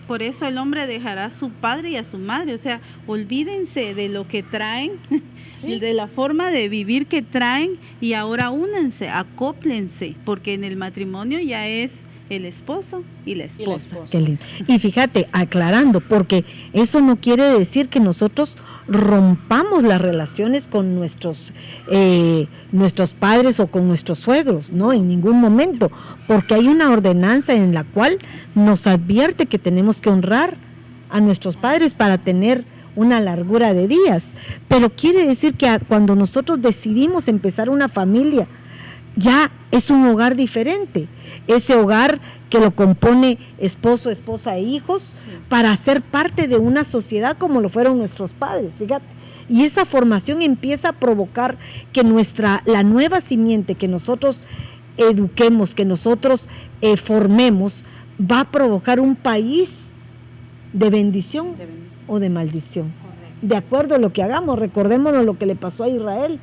por eso el hombre dejará a su padre y a su madre. O sea, olvídense de lo que traen, ¿sí?, de la forma de vivir que traen, y ahora únanse, acóplense, porque en el matrimonio ya es el esposo y la esposa. Qué lindo. Y fíjate, aclarando, porque eso no quiere decir que nosotros rompamos las relaciones con nuestros padres o con nuestros suegros, no, en ningún momento, porque hay una ordenanza en la cual nos advierte que tenemos que honrar a nuestros padres para tener una largura de días, pero quiere decir que cuando nosotros decidimos empezar una familia, ya es un hogar diferente, ese hogar que lo compone esposo, esposa e hijos, sí, para ser parte de una sociedad como lo fueron nuestros padres, fíjate. Y esa formación empieza a provocar que la nueva simiente que nosotros eduquemos, que nosotros formemos, va a provocar un país de bendición o de maldición. Correcto. De acuerdo a lo que hagamos. Recordémonos lo que le pasó a Israel.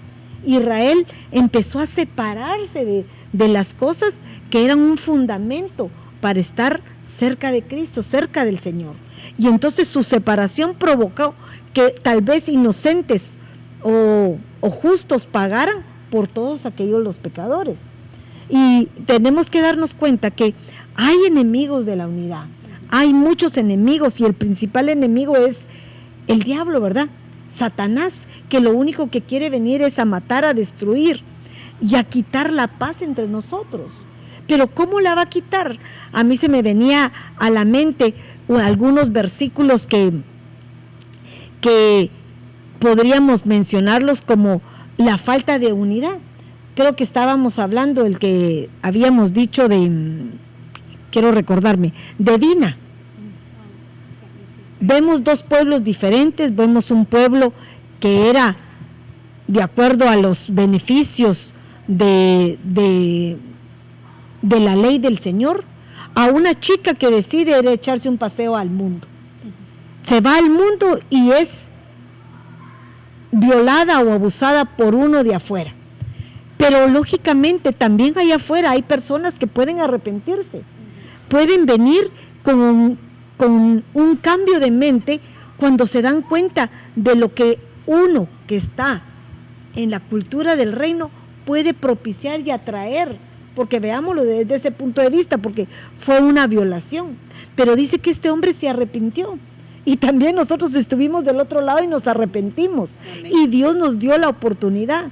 Israel empezó a separarse de las cosas que eran un fundamento para estar cerca de Cristo, cerca del Señor. Y entonces su separación provocó que tal vez inocentes o justos pagaran por todos aquellos los pecadores. Y tenemos que darnos cuenta que hay enemigos de la unidad, hay muchos enemigos, y el principal enemigo es el diablo, ¿verdad? Satanás, que lo único que quiere venir es a matar, a destruir y a quitar la paz entre nosotros. Pero ¿cómo la va a quitar? A mí se me venía a la mente algunos versículos que podríamos mencionarlos como la falta de unidad. Creo que estábamos hablando, el que habíamos dicho quiero recordarme, de Dina. Vemos dos pueblos diferentes, vemos un pueblo que era de acuerdo a los beneficios de la ley del Señor, a una chica que decide ir a echarse un paseo al mundo. Se va al mundo y es violada o abusada por uno de afuera. Pero lógicamente también allá afuera hay personas que pueden arrepentirse, pueden venir con un cambio de mente cuando se dan cuenta de lo que uno que está en la cultura del reino puede propiciar y atraer, porque veámoslo desde ese punto de vista, porque fue una violación, pero dice que este hombre se arrepintió, y también nosotros estuvimos del otro lado y nos arrepentimos. Amén. Y Dios nos dio la oportunidad.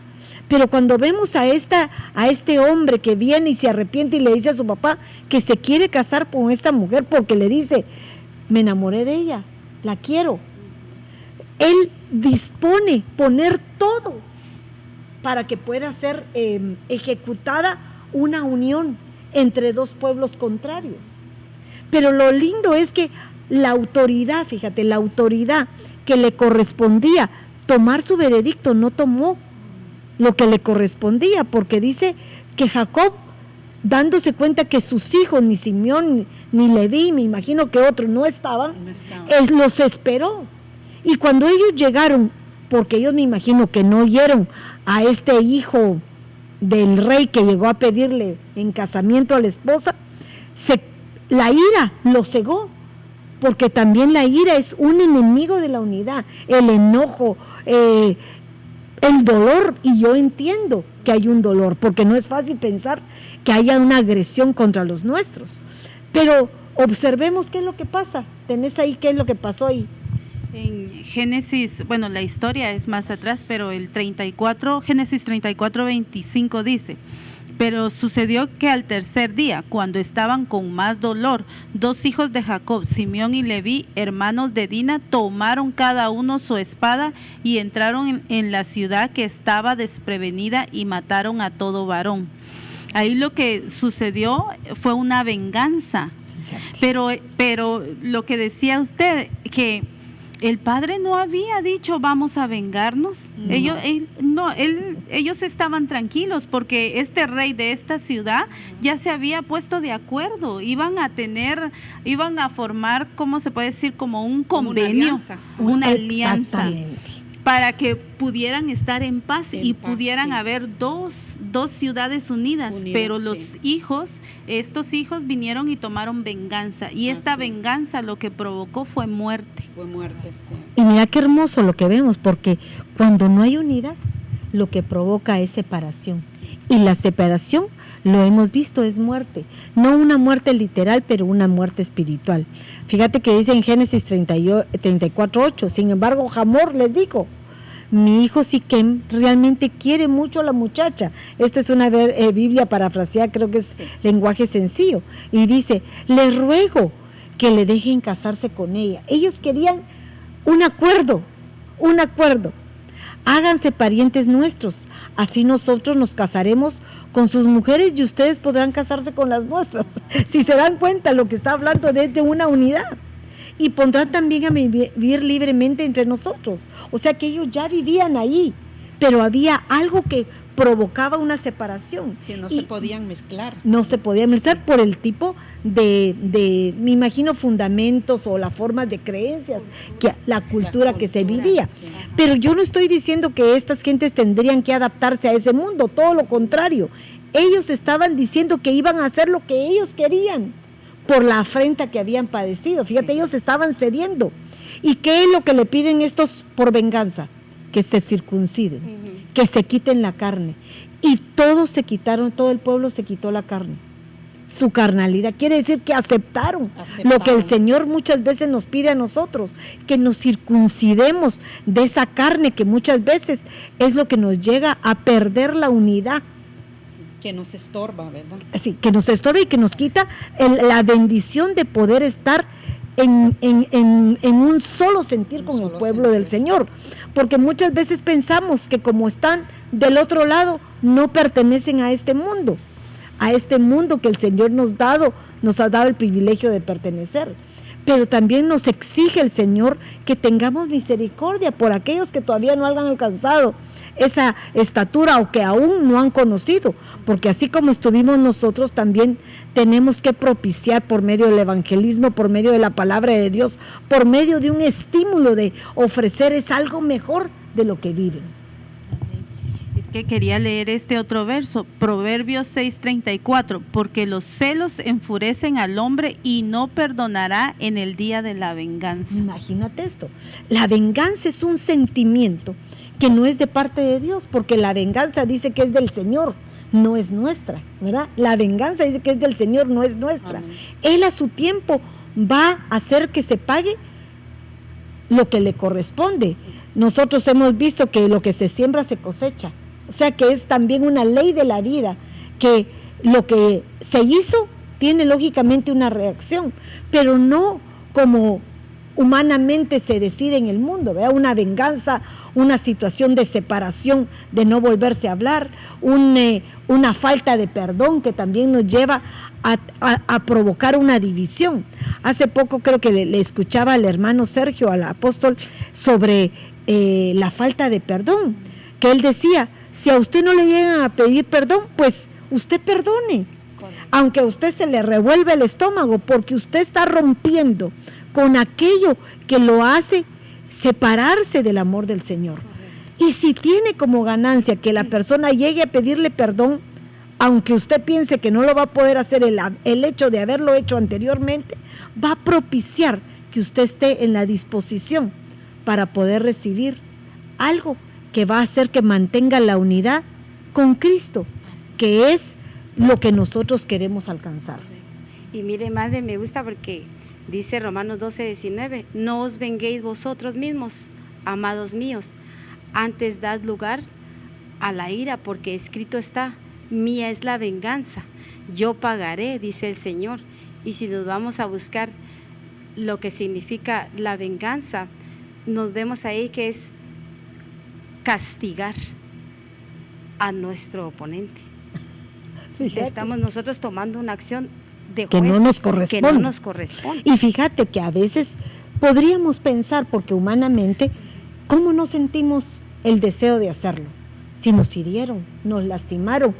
Pero cuando vemos a este hombre que viene y se arrepiente y le dice a su papá que se quiere casar con esta mujer porque le dice, me enamoré de ella, la quiero. Él dispone poner todo para que pueda ser ejecutada una unión entre dos pueblos contrarios. Pero lo lindo es que la autoridad, fíjate, la autoridad que le correspondía tomar su veredicto no tomó lo que le correspondía, porque dice que Jacob, dándose cuenta que sus hijos, ni Simeón, ni Leví, me imagino que otros no estaban, los esperó. Y cuando ellos llegaron, porque ellos me imagino que no oyeron a este hijo del rey que llegó a pedirle en casamiento a la esposa, la ira lo cegó, porque también la ira es un enemigo de la unidad, el enojo, el dolor, y yo entiendo que hay un dolor, porque no es fácil pensar que haya una agresión contra los nuestros, pero observemos qué es lo que pasa. Tenés ahí qué es lo que pasó ahí. En Génesis, bueno, la historia es más atrás, pero Génesis 34, 25 dice: pero sucedió que al tercer día, cuando estaban con más dolor, 2 hijos de Jacob, Simeón y Leví, hermanos de Dina, tomaron cada uno su espada y entraron en la ciudad que estaba desprevenida y mataron a todo varón. Ahí lo que sucedió fue una venganza. Pero lo que decía usted, que el padre no había dicho vamos a vengarnos. No. Ellos estaban tranquilos porque este rey de esta ciudad ya se había puesto de acuerdo. Iban a formar, ¿cómo se puede decir? Como un convenio, una alianza para que pudieran estar en paz y pudieran haber dos ciudades unidas, pero estos hijos vinieron y tomaron venganza, y esta venganza lo que provocó fue muerte. Sí. Y mira qué hermoso lo que vemos, porque cuando no hay unidad, lo que provoca es separación, y la separación, lo hemos visto, es muerte, no una muerte literal, pero una muerte espiritual. Fíjate que dice en Génesis 34:8, sin embargo, Hamor les dijo: mi hijo Siquem realmente quiere mucho a la muchacha. Esta es una Biblia parafraseada, creo que es lenguaje sencillo. Y dice, le ruego que le dejen casarse con ella. Ellos querían un acuerdo. Háganse parientes nuestros, así nosotros nos casaremos con sus mujeres y ustedes podrán casarse con las nuestras. Si se dan cuenta, lo que está hablando es de una unidad. Y pondrán también a vivir libremente entre nosotros. O sea que ellos ya vivían ahí, pero había algo que provocaba una separación. Sí, no se podían mezclar. No se podían mezclar por el tipo de, me imagino, fundamentos o las formas de creencias, la cultura que se vivía. Sí. Pero yo no estoy diciendo que estas gentes tendrían que adaptarse a ese mundo, todo lo contrario. Ellos estaban diciendo que iban a hacer lo que ellos querían, por la afrenta que habían padecido. Fíjate, ellos estaban cediendo. ¿Y qué es lo que le piden estos por venganza? Que se circunciden, que se quiten la carne. Y todos se quitaron, todo el pueblo se quitó la carne. Su carnalidad quiere decir que aceptaron lo que el Señor muchas veces nos pide a nosotros, que nos circuncidemos de esa carne que muchas veces es lo que nos llega a perder la unidad. Que nos estorba, ¿verdad? Sí, que nos estorba y que nos quita la bendición de poder estar en un solo sentir con el pueblo del Señor. Porque muchas veces pensamos que como están del otro lado, no pertenecen a este mundo que el Señor nos ha dado el privilegio de pertenecer. Pero también nos exige el Señor que tengamos misericordia por aquellos que todavía no han alcanzado esa estatura o que aún no han conocido, porque así como estuvimos nosotros, también tenemos que propiciar por medio del evangelismo, por medio de la palabra de Dios, por medio de un estímulo de ofrecer algo mejor de lo que viven. que quería leer este otro verso, Proverbios 6:34, porque los celos enfurecen al hombre y no perdonará en el día de la venganza. Imagínate esto, la venganza es un sentimiento que no es de parte de Dios, porque la venganza dice que es del Señor, no es nuestra, ¿verdad? La venganza dice que es del Señor, no es nuestra. Amén. Él a su tiempo va a hacer que se pague lo que le corresponde. Nosotros hemos visto que lo que se siembra se cosecha, o sea que es también una ley de la vida, que lo que se hizo tiene lógicamente una reacción, pero no como humanamente se decide en el mundo, ¿verdad? Una venganza, una situación de separación, de no volverse a hablar, una falta de perdón que también nos lleva a provocar una división. Hace poco creo que le escuchaba al hermano Sergio, al apóstol, sobre la falta de perdón, que él decía, si a usted no le llegan a pedir perdón, pues usted perdone, aunque a usted se le revuelve el estómago, porque usted está rompiendo con aquello que lo hace separarse del amor del Señor. Y si tiene como ganancia que la persona llegue a pedirle perdón, aunque usted piense que no lo va a poder hacer, el hecho de haberlo hecho anteriormente, va a propiciar que usted esté en la disposición para poder recibir algo que va a hacer que mantenga la unidad con Cristo, que es lo que nosotros queremos alcanzar. Y mire, madre, me gusta porque dice Romanos 12:19, no os venguéis vosotros mismos, amados míos, antes dad lugar a la ira, porque escrito está, mía es la venganza, yo pagaré, dice el Señor. Y si nos vamos a buscar lo que significa la venganza, nos vemos ahí que es castigar a nuestro oponente. Fíjate. Estamos nosotros tomando una acción de juez, que no nos corresponde. Que no nos corresponde. Y fíjate que a veces podríamos pensar, porque humanamente, ¿cómo no sentimos el deseo de hacerlo? Si nos hirieron, nos lastimaron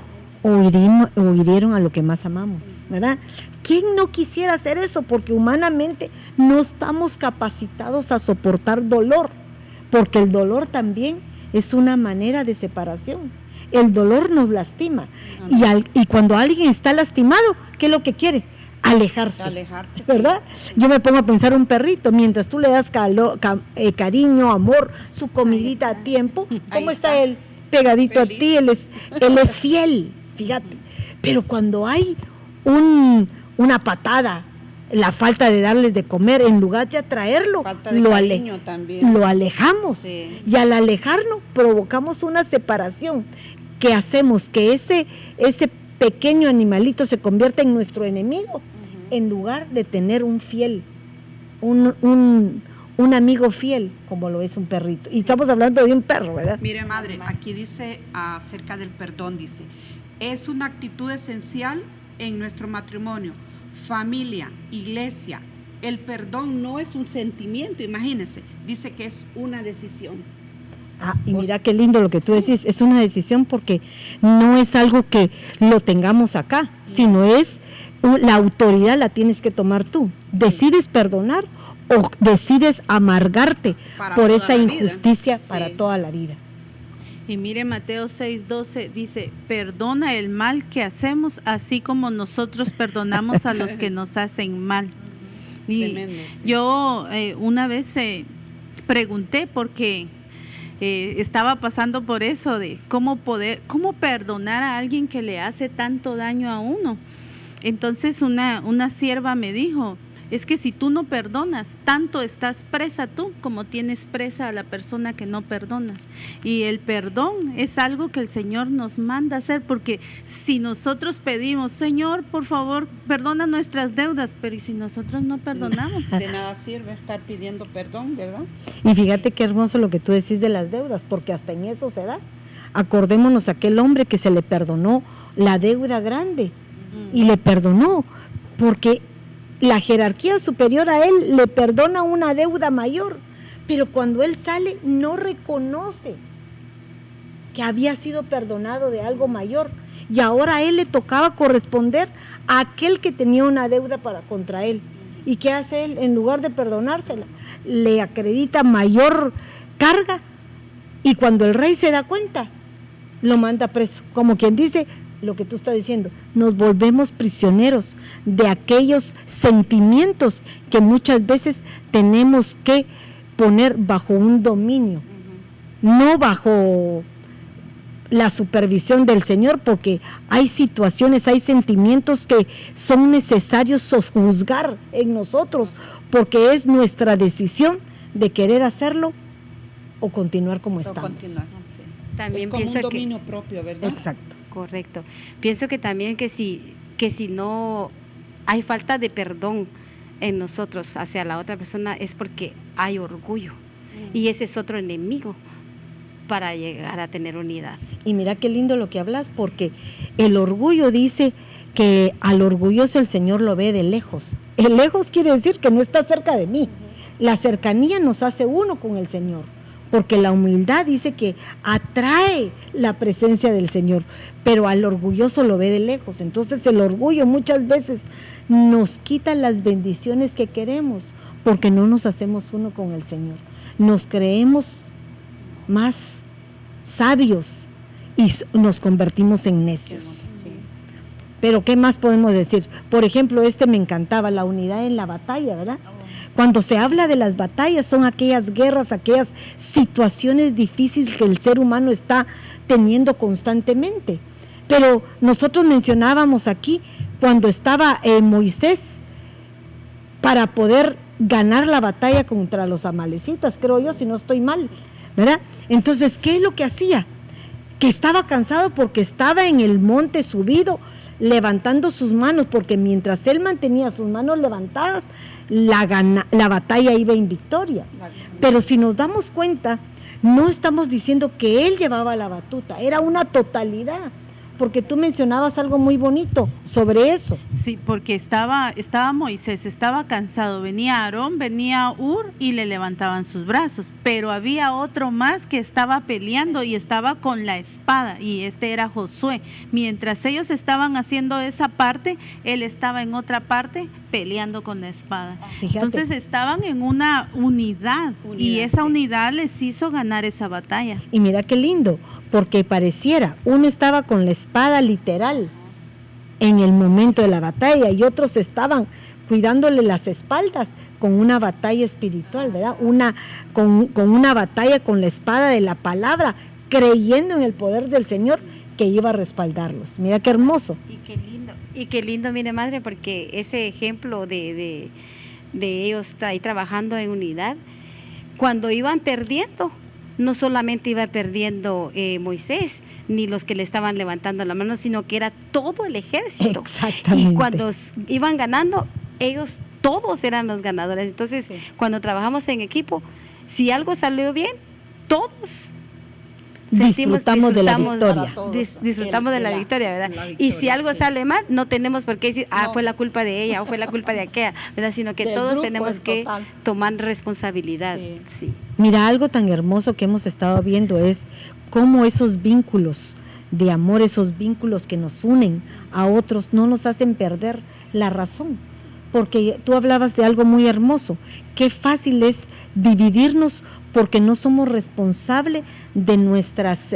o hirieron a lo que más amamos, ¿verdad? ¿Quién no quisiera hacer eso? Porque humanamente no estamos capacitados a soportar dolor, porque el dolor también es una manera de separación. El dolor nos lastima. Y cuando alguien está lastimado, ¿qué es lo que quiere? Alejarse, ¿verdad? Sí. Yo me pongo a pensar un perrito, mientras tú le das cariño, amor, su comidita a tiempo, ¿cómo está él? Pegadito feliz a ti, él es fiel, fíjate. Pero cuando hay una patada, la falta de darles de comer, en lugar de atraerlo, lo alejamos. Sí. Y al alejarnos provocamos una separación que hacemos que ese pequeño animalito se convierta en nuestro enemigo, en lugar de tener un fiel, un amigo fiel, como lo es un perrito. Y estamos hablando de un perro, ¿verdad? Mire, madre, aquí dice acerca del perdón, dice, es una actitud esencial en nuestro matrimonio, familia, iglesia. El perdón no es un sentimiento, imagínense, dice que es una decisión. Y mira qué lindo lo que tú decís, es una decisión porque no es algo que lo tengamos acá, sino es la autoridad la tienes que tomar tú. ¿Decides perdonar o decides amargarte por esa injusticia para toda la vida? Y mire, Mateo 6:12 dice, perdona el mal que hacemos, así como nosotros perdonamos a los que nos hacen mal. Y tremendo, sí. Yo una vez pregunté porque estaba pasando por eso de cómo perdonar a alguien que le hace tanto daño a uno. Entonces una sierva me dijo, es que si tú no perdonas, tanto estás presa tú como tienes presa a la persona que no perdonas. Y el perdón es algo que el Señor nos manda hacer, porque si nosotros pedimos, Señor, por favor, perdona nuestras deudas, pero ¿y si nosotros no perdonamos? De nada sirve estar pidiendo perdón, ¿verdad? Y fíjate qué hermoso lo que tú decís de las deudas, porque hasta en eso se da. Acordémonos aquel hombre que se le perdonó la deuda grande y le perdonó, porque la jerarquía superior a él le perdona una deuda mayor, pero cuando él sale no reconoce que había sido perdonado de algo mayor y ahora a él le tocaba corresponder a aquel que tenía una deuda contra él. ¿Y qué hace él? En lugar de perdonársela, le acredita mayor carga, y cuando el rey se da cuenta, lo manda preso. Como quien dice lo que tú estás diciendo, nos volvemos prisioneros de aquellos sentimientos que muchas veces tenemos que poner bajo un dominio, no bajo la supervisión del Señor, porque hay situaciones, hay sentimientos que son necesarios sojuzgar en nosotros, porque es nuestra decisión de querer hacerlo o continuar como estamos. También es como pienso un dominio propio, ¿verdad? Exacto. Correcto. Pienso que también que si no hay falta de perdón en nosotros hacia la otra persona es porque hay orgullo. Y ese es otro enemigo para llegar a tener unidad. Y mira qué lindo lo que hablas, porque el orgullo dice que al orgulloso el Señor lo ve de lejos. El lejos quiere decir que no está cerca de mí. La cercanía nos hace uno con el Señor, porque la humildad dice que atrae la presencia del Señor, pero al orgulloso lo ve de lejos. Entonces el orgullo muchas veces nos quita las bendiciones que queremos, porque no nos hacemos uno con el Señor. Nos creemos más sabios y nos convertimos en necios. Pero ¿qué más podemos decir? Por ejemplo, me encantaba, la unidad en la batalla, ¿verdad? Cuando se habla de las batallas, son aquellas guerras, aquellas situaciones difíciles que el ser humano está teniendo constantemente. Pero nosotros mencionábamos aquí, cuando estaba Moisés, para poder ganar la batalla contra los amalecitas, creo yo, si no estoy mal, ¿verdad? Entonces, ¿qué es lo que hacía? Que estaba cansado porque estaba en el monte subido, levantando sus manos, porque mientras él mantenía sus manos levantadas, la batalla iba en victoria. Pero si nos damos cuenta, no estamos diciendo que él llevaba la batuta, era una totalidad, porque tú mencionabas algo muy bonito sobre eso. Sí, porque estaba Moisés, estaba cansado, venía Aarón, venía Hur y le levantaban sus brazos, pero había otro más que estaba peleando y estaba con la espada, y era Josué. Mientras ellos estaban haciendo esa parte, él estaba en otra parte peleando con la espada. Fíjate. Entonces estaban en una unidad y esa unidad les hizo ganar esa batalla. Y mira qué lindo, porque pareciera, uno estaba con la espada literal en el momento de la batalla y otros estaban cuidándole las espaldas con una batalla espiritual, ¿verdad? Con una batalla con la espada de la palabra, creyendo en el poder del Señor que iba a respaldarlos. Mira qué hermoso. Y qué lindo, mire madre, porque ese ejemplo de ellos ahí trabajando en unidad, cuando iban perdiendo, no solamente iba perdiendo Moisés, ni los que le estaban levantando la mano, sino que era todo el ejército. Exactamente. Y cuando iban ganando, ellos todos eran los ganadores. Entonces, cuando trabajamos en equipo, si algo salió bien, todos disfrutamos de la victoria. Disfrutamos de la victoria, ¿verdad? Y si algo sale mal, no tenemos por qué decir, fue la culpa de ella o fue la culpa de aquella, ¿verdad? Sino que todos tenemos que tomar responsabilidad. Sí. Mira, algo tan hermoso que hemos estado viendo es cómo esos vínculos de amor, esos vínculos que nos unen a otros, no nos hacen perder la razón. Porque tú hablabas de algo muy hermoso, qué fácil es dividirnos porque no somos responsables de nuestras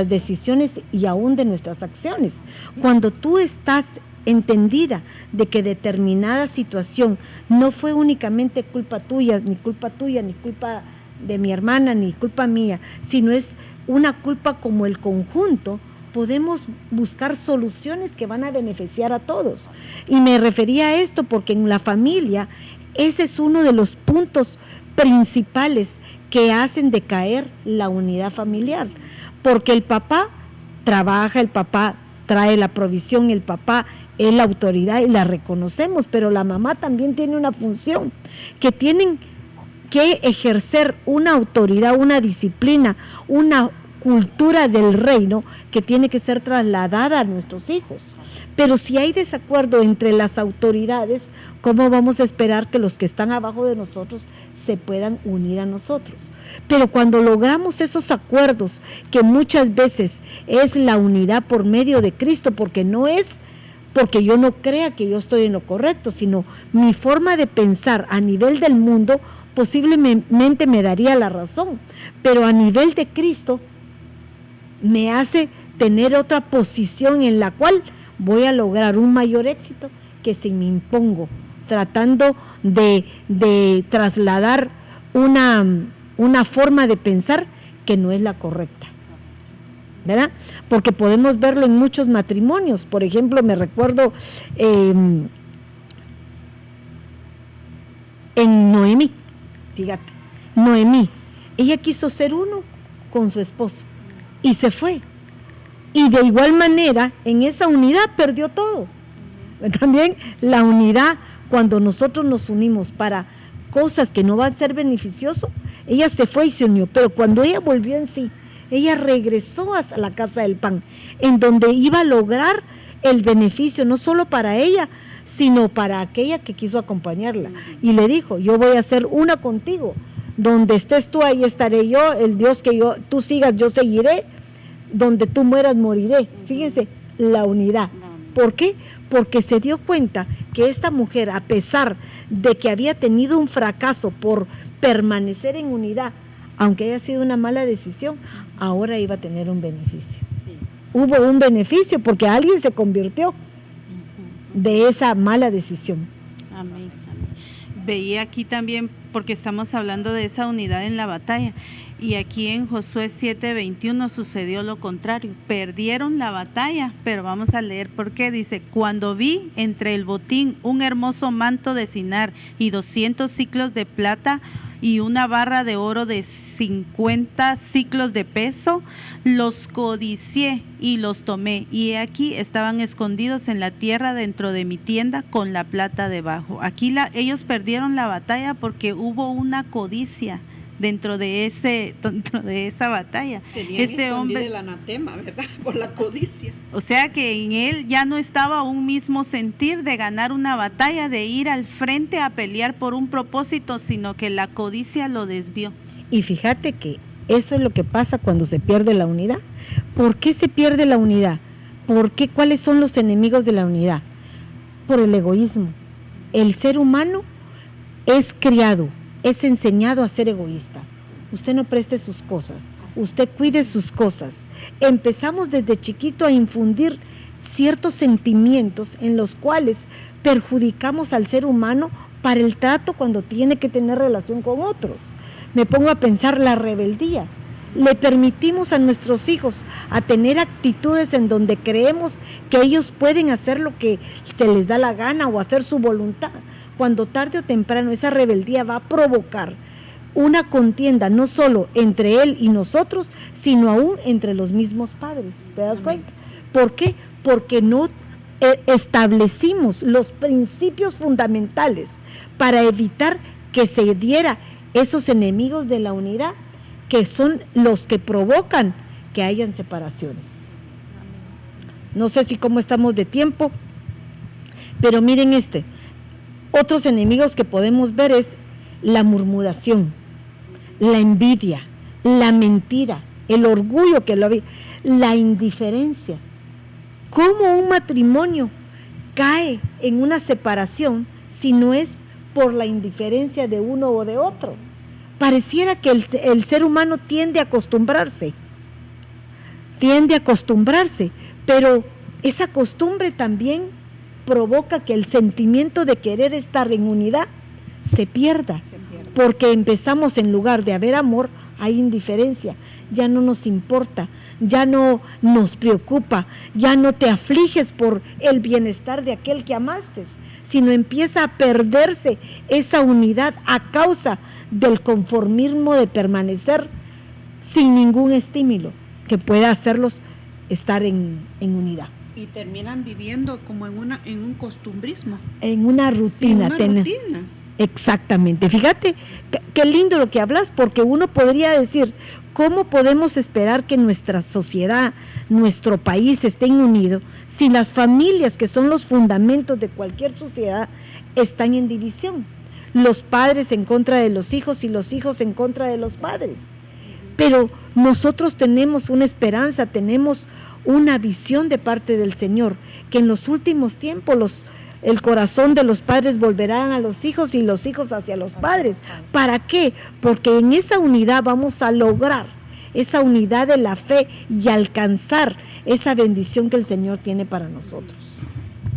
decisiones y aún de nuestras acciones. Cuando tú estás entendida de que determinada situación no fue únicamente culpa tuya, ni culpa de mi hermana, ni culpa mía, sino es una culpa como el conjunto, podemos buscar soluciones que van a beneficiar a todos. Y me refería a esto porque en la familia ese es uno de los puntos principales que hacen decaer la unidad familiar, porque el papá trabaja, el papá trae la provisión, el papá es la autoridad y la reconocemos, pero la mamá también tiene una función, que tienen que ejercer una autoridad, una disciplina, una cultura del reino que tiene que ser trasladada a nuestros hijos. Pero si hay desacuerdo entre las autoridades, ¿cómo vamos a esperar que los que están abajo de nosotros se puedan unir a nosotros? Pero cuando logramos esos acuerdos, que muchas veces es la unidad por medio de Cristo, porque no es porque yo no crea que yo estoy en lo correcto, sino mi forma de pensar a nivel del mundo posiblemente me daría la razón, pero a nivel de Cristo me hace tener otra posición en la cual voy a lograr un mayor éxito que si me impongo, tratando de trasladar una forma de pensar que no es la correcta, ¿verdad? Porque podemos verlo en muchos matrimonios. Por ejemplo, me recuerdo en Noemí, fíjate, Noemí, ella quiso ser uno con su esposo y se fue. Y de igual manera, en esa unidad perdió todo. También la unidad, cuando nosotros nos unimos para cosas que no van a ser beneficiosas, ella se fue y se unió. Pero cuando ella volvió en sí, ella regresó a la casa del pan, en donde iba a lograr el beneficio, no solo para ella, sino para aquella que quiso acompañarla. Y le dijo, yo voy a ser una contigo. Donde estés tú, ahí estaré yo. El Dios que tú sigas, yo seguiré. Donde tú mueras, moriré. Fíjense, la unidad. ¿Por qué? Porque se dio cuenta que esta mujer, a pesar de que había tenido un fracaso por permanecer en unidad, aunque haya sido una mala decisión, ahora iba a tener un beneficio. Sí. Hubo un beneficio porque alguien se convirtió de esa mala decisión. Amén. Veía aquí también, porque estamos hablando de esa unidad en la batalla, y aquí en Josué 7:21 sucedió lo contrario, perdieron la batalla, pero vamos a leer por qué. Dice, cuando vi entre el botín un hermoso manto de Sinar y 200 siclos de plata y una barra de oro de 50 siclos de peso, los codicié y los tomé, y aquí estaban escondidos en la tierra dentro de mi tienda con la plata debajo. Aquí ellos perdieron la batalla porque hubo una codicia dentro de esa batalla. Tenían hombre el anatema, ¿verdad? Por la codicia. O sea que en él ya no estaba un mismo sentir de ganar una batalla, de ir al frente a pelear por un propósito, sino que la codicia lo desvió. Y fíjate que eso es lo que pasa cuando se pierde la unidad. ¿Por qué se pierde la unidad? ¿Por qué? ¿Cuáles son los enemigos de la unidad? Por el egoísmo. El ser humano es criado, es enseñado a ser egoísta. Usted no preste sus cosas, usted cuide sus cosas. Empezamos desde chiquito a infundir ciertos sentimientos en los cuales perjudicamos al ser humano para el trato cuando tiene que tener relación con otros. Me pongo a pensar la rebeldía. Le permitimos a nuestros hijos a tener actitudes en donde creemos que ellos pueden hacer lo que se les da la gana o hacer su voluntad, cuando tarde o temprano esa rebeldía va a provocar una contienda no solo entre él y nosotros, sino aún entre los mismos padres. ¿Te das cuenta? ¿Por qué? Porque no establecimos los principios fundamentales para evitar que se diera esos enemigos de la unidad, que son los que provocan que hayan separaciones. No sé si cómo estamos de tiempo, pero miren otros enemigos que podemos ver es la murmuración, la envidia, la mentira, el orgullo la indiferencia. ¿Cómo un matrimonio cae en una separación si no es por la indiferencia de uno o de otro? Pareciera que el ser humano tiende a acostumbrarse, pero esa costumbre también provoca que el sentimiento de querer estar en unidad se pierda, porque empezamos, en lugar de haber amor, hay indiferencia, ya no nos importa, ya no nos preocupa, ya no te afliges por el bienestar de aquel que amaste, sino empieza a perderse esa unidad a causa del conformismo de permanecer sin ningún estímulo que pueda hacerlos estar en unidad. Y terminan viviendo como en un costumbrismo. En una rutina. Sí, una rutina. Exactamente. Fíjate qué lindo lo que hablas, porque uno podría decir, ¿cómo podemos esperar que nuestra sociedad, nuestro país estén unidos si las familias, que son los fundamentos de cualquier sociedad, están en división? Los padres en contra de los hijos y los hijos en contra de los padres. Pero nosotros tenemos una esperanza, tenemos una visión de parte del Señor, que en los últimos tiempos el corazón de los padres volverán a los hijos y los hijos hacia los padres. ¿Para qué? Porque en esa unidad vamos a lograr esa unidad de la fe y alcanzar esa bendición que el Señor tiene para nosotros.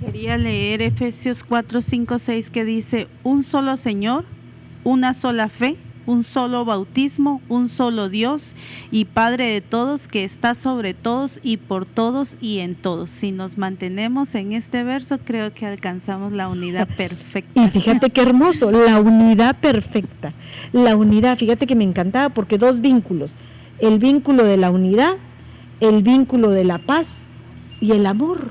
Quería leer Efesios 4, 5, 6 que dice: un solo Señor, una sola fe, un solo bautismo, un solo Dios y Padre de todos, que está sobre todos y por todos y en todos. Si nos mantenemos en este verso, creo que alcanzamos la unidad perfecta. Y fíjate qué hermoso, la unidad perfecta. La unidad, fíjate que me encantaba porque dos vínculos, el vínculo de la unidad, el vínculo de la paz y el amor.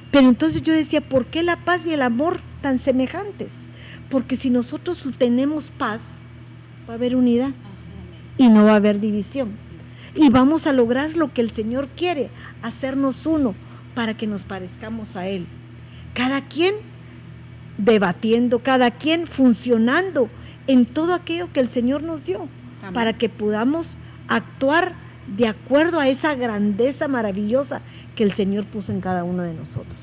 Pero entonces yo decía, ¿por qué la paz y el amor tan semejantes? Porque si nosotros tenemos paz, va a haber unidad y no va a haber división. Y vamos a lograr lo que el Señor quiere, hacernos uno para que nos parezcamos a Él. Cada quien debatiendo, cada quien funcionando en todo aquello que el Señor nos dio. Amén. Para que podamos actuar de acuerdo a esa grandeza maravillosa que el Señor puso en cada uno de nosotros.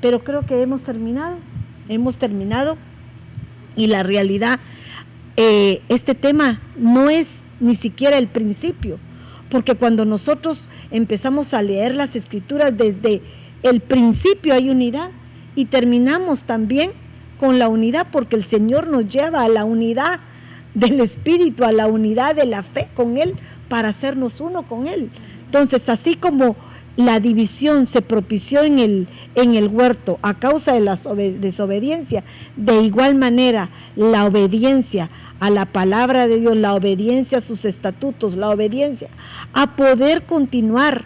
Pero creo que hemos terminado y la realidad, este tema no es ni siquiera el principio, porque cuando nosotros empezamos a leer las Escrituras, desde el principio hay unidad y terminamos también con la unidad, porque el Señor nos lleva a la unidad del Espíritu, a la unidad de la fe con Él, para hacernos uno con Él. Entonces, así como la división se propició en el huerto a causa de la desobediencia, de igual manera la obediencia a la palabra de Dios, la obediencia a sus estatutos, la obediencia a poder continuar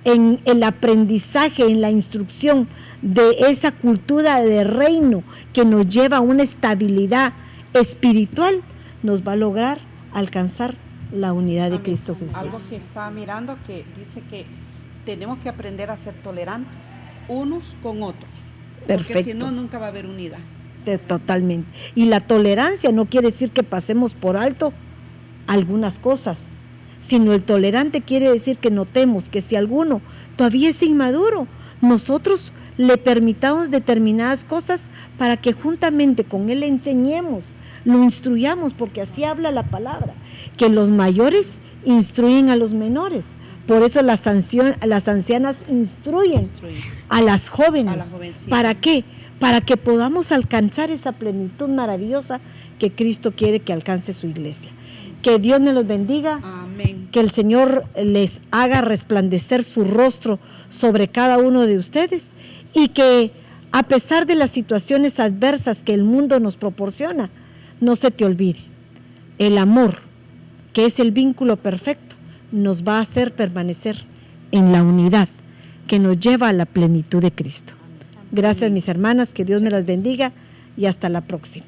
en el aprendizaje, en la instrucción de esa cultura de reino que nos lleva a una estabilidad espiritual, nos va a lograr alcanzar la unidad de Cristo Jesús. Algo que estaba mirando que dice que tenemos que aprender a ser tolerantes unos con otros. Perfecto. Porque si no, nunca va a haber unidad. Totalmente. Y la tolerancia no quiere decir que pasemos por alto algunas cosas, sino el tolerante quiere decir que notemos que si alguno todavía es inmaduro, nosotros le permitamos determinadas cosas para que juntamente con él le enseñemos, lo instruyamos, porque así habla la palabra, que los mayores instruyen a los menores. Por eso las ancianas instruyen a las jóvenes. ¿Para qué? Para que podamos alcanzar esa plenitud maravillosa que Cristo quiere que alcance su iglesia. Que Dios me los bendiga. Amén. Que el Señor les haga resplandecer su rostro sobre cada uno de ustedes y que a pesar de las situaciones adversas que el mundo nos proporciona, no se te olvide, el amor, que es el vínculo perfecto, nos va a hacer permanecer en la unidad que nos lleva a la plenitud de Cristo. Gracias, mis hermanas, que Dios me las bendiga y hasta la próxima.